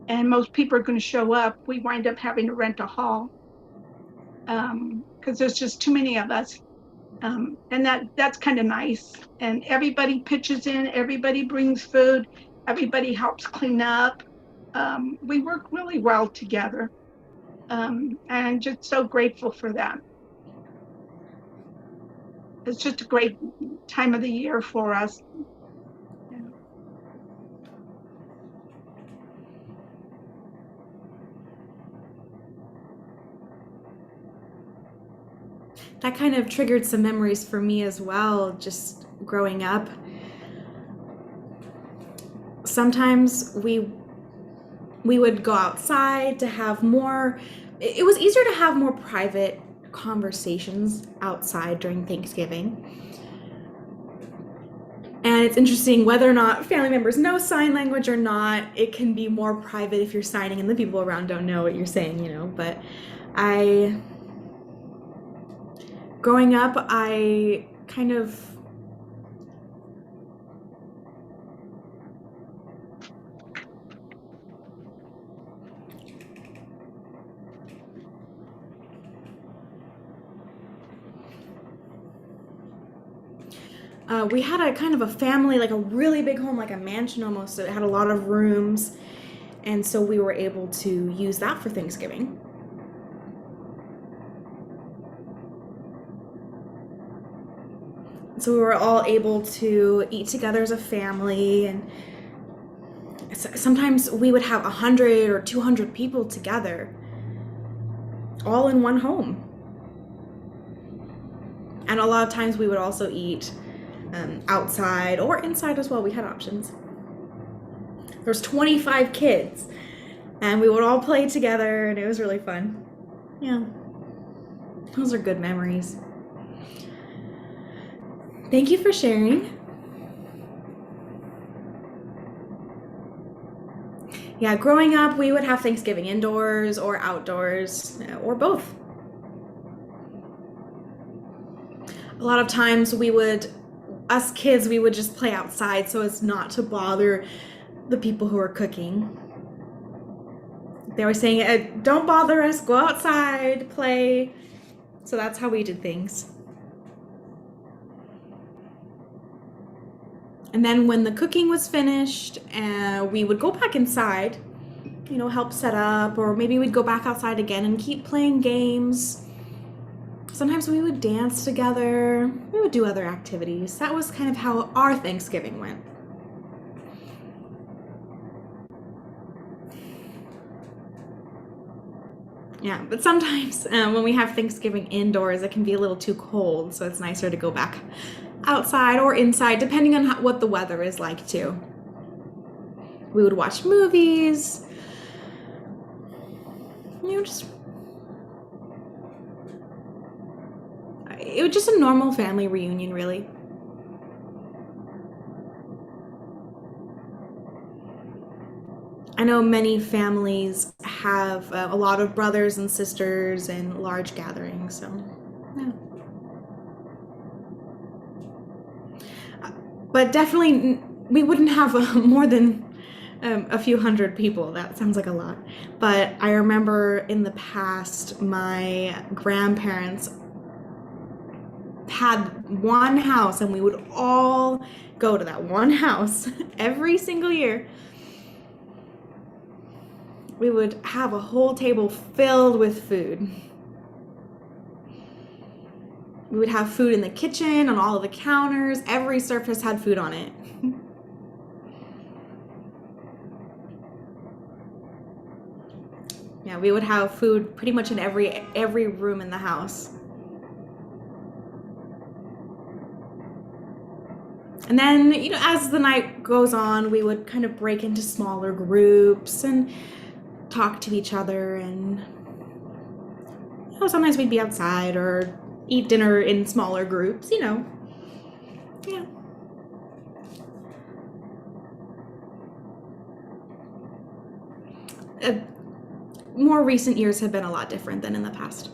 and most people are going to show up, we wind up having to rent a hall because there's just too many of us. And that's kind of nice. And everybody pitches in, everybody brings food, everybody helps clean up. We work really well together. And I'm just so grateful for that. It's just a great time of the year for us. That kind of triggered some memories for me as well, just growing up. Sometimes we would go outside to have more, it was easier to have more private conversations outside during Thanksgiving. And it's interesting whether or not family members know sign language or not, it can be more private if you're signing and the people around don't know what you're saying, but growing up, I kind of We had a kind of a family, like a really big home, like a mansion almost. So it had a lot of rooms. And so we were able to use that for Thanksgiving. So we were all able to eat together as a family, and sometimes we would have 100 or 200 people together, all in one home. And a lot of times we would also eat outside or inside as well. We had options. There's 25 kids, and we would all play together, and it was really fun. Yeah, those are good memories. Thank you for sharing. Yeah, growing up, we would have Thanksgiving indoors or outdoors, or both. A lot of times us kids, we would just play outside so as not to bother the people who are cooking. They were saying, don't bother us, go outside, play. So that's how we did things. And then when the cooking was finished, we would go back inside, help set up, or maybe we'd go back outside again and keep playing games. Sometimes we would dance together. We would do other activities. That was kind of how our Thanksgiving went. Yeah, but sometimes when we have Thanksgiving indoors, it can be a little too cold, so it's nicer to go back outside or inside, depending on what the weather is like too. We would watch movies, it was just a normal family reunion, really. I know many families have a lot of brothers and sisters and large gatherings, so yeah. But definitely we wouldn't have more than a few hundred people. That sounds like a lot. But I remember in the past, my grandparents had one house, and we would all go to that one house every single year. We would have a whole table filled with food. We would have food in the kitchen, on all of the counters. Every surface had food on it. Yeah, we would have food pretty much in every room in the house. And then, as the night goes on, we would kind of break into smaller groups and talk to each other, and sometimes we'd be outside or eat dinner in smaller groups, Yeah. More recent years have been a lot different than in the past.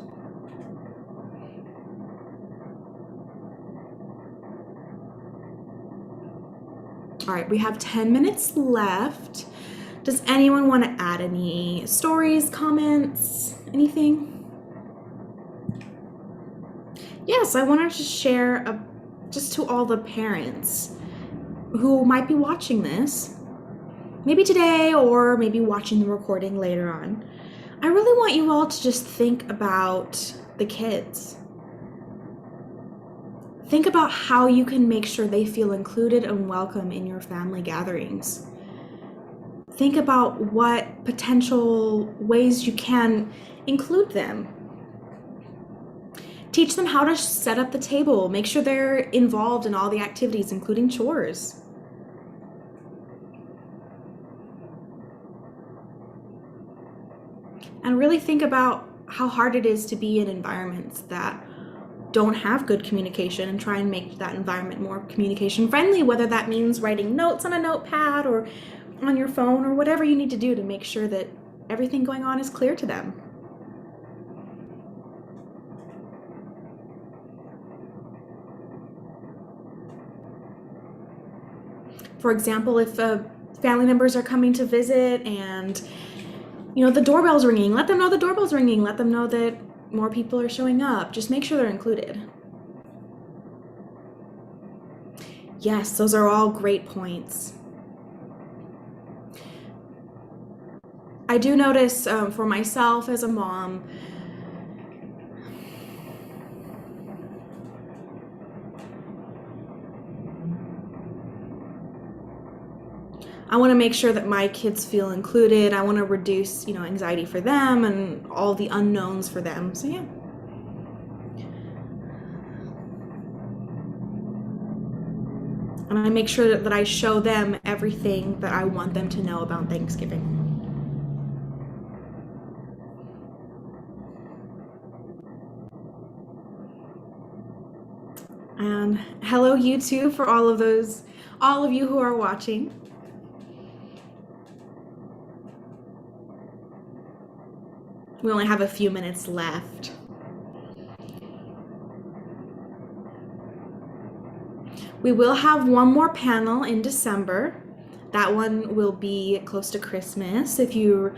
All right, we have 10 minutes left. Does anyone want to add any stories, comments, anything? Yes, I wanted to share just to all the parents who might be watching this, maybe today or maybe watching the recording later on. I really want you all to just think about the kids. Think about how you can make sure they feel included and welcome in your family gatherings. Think about what potential ways you can include them. Teach them how to set up the table. Make sure they're involved in all the activities, including chores. And really think about how hard it is to be in environments that don't have good communication, and try and make that environment more communication friendly, whether that means writing notes on a notepad or on your phone or whatever you need to do to make sure that everything going on is clear to them. For example, if family members are coming to visit and the doorbell's ringing, let them know the doorbell's ringing. Let them know that more people are showing up. Just make sure they're included. Yes, those are all great points. I do notice for myself as a mom, I want to make sure that my kids feel included. I want to reduce, anxiety for them and all the unknowns for them. So yeah. And I make sure that I show them everything that I want them to know about Thanksgiving. And hello YouTube for all of you who are watching. We only have a few minutes left. We will have one more panel in December. That one will be close to Christmas. If you're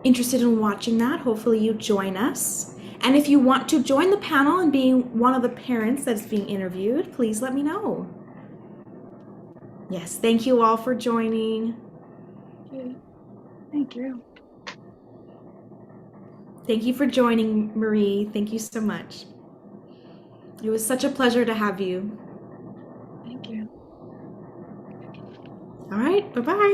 interested in watching that, hopefully you join us. And if you want to join the panel and be one of the parents that's being interviewed, please let me know. Yes, thank you all for joining. Thank you. Thank you for joining, Marie. Thank you so much. It was such a pleasure to have you. Thank you. All right, bye-bye.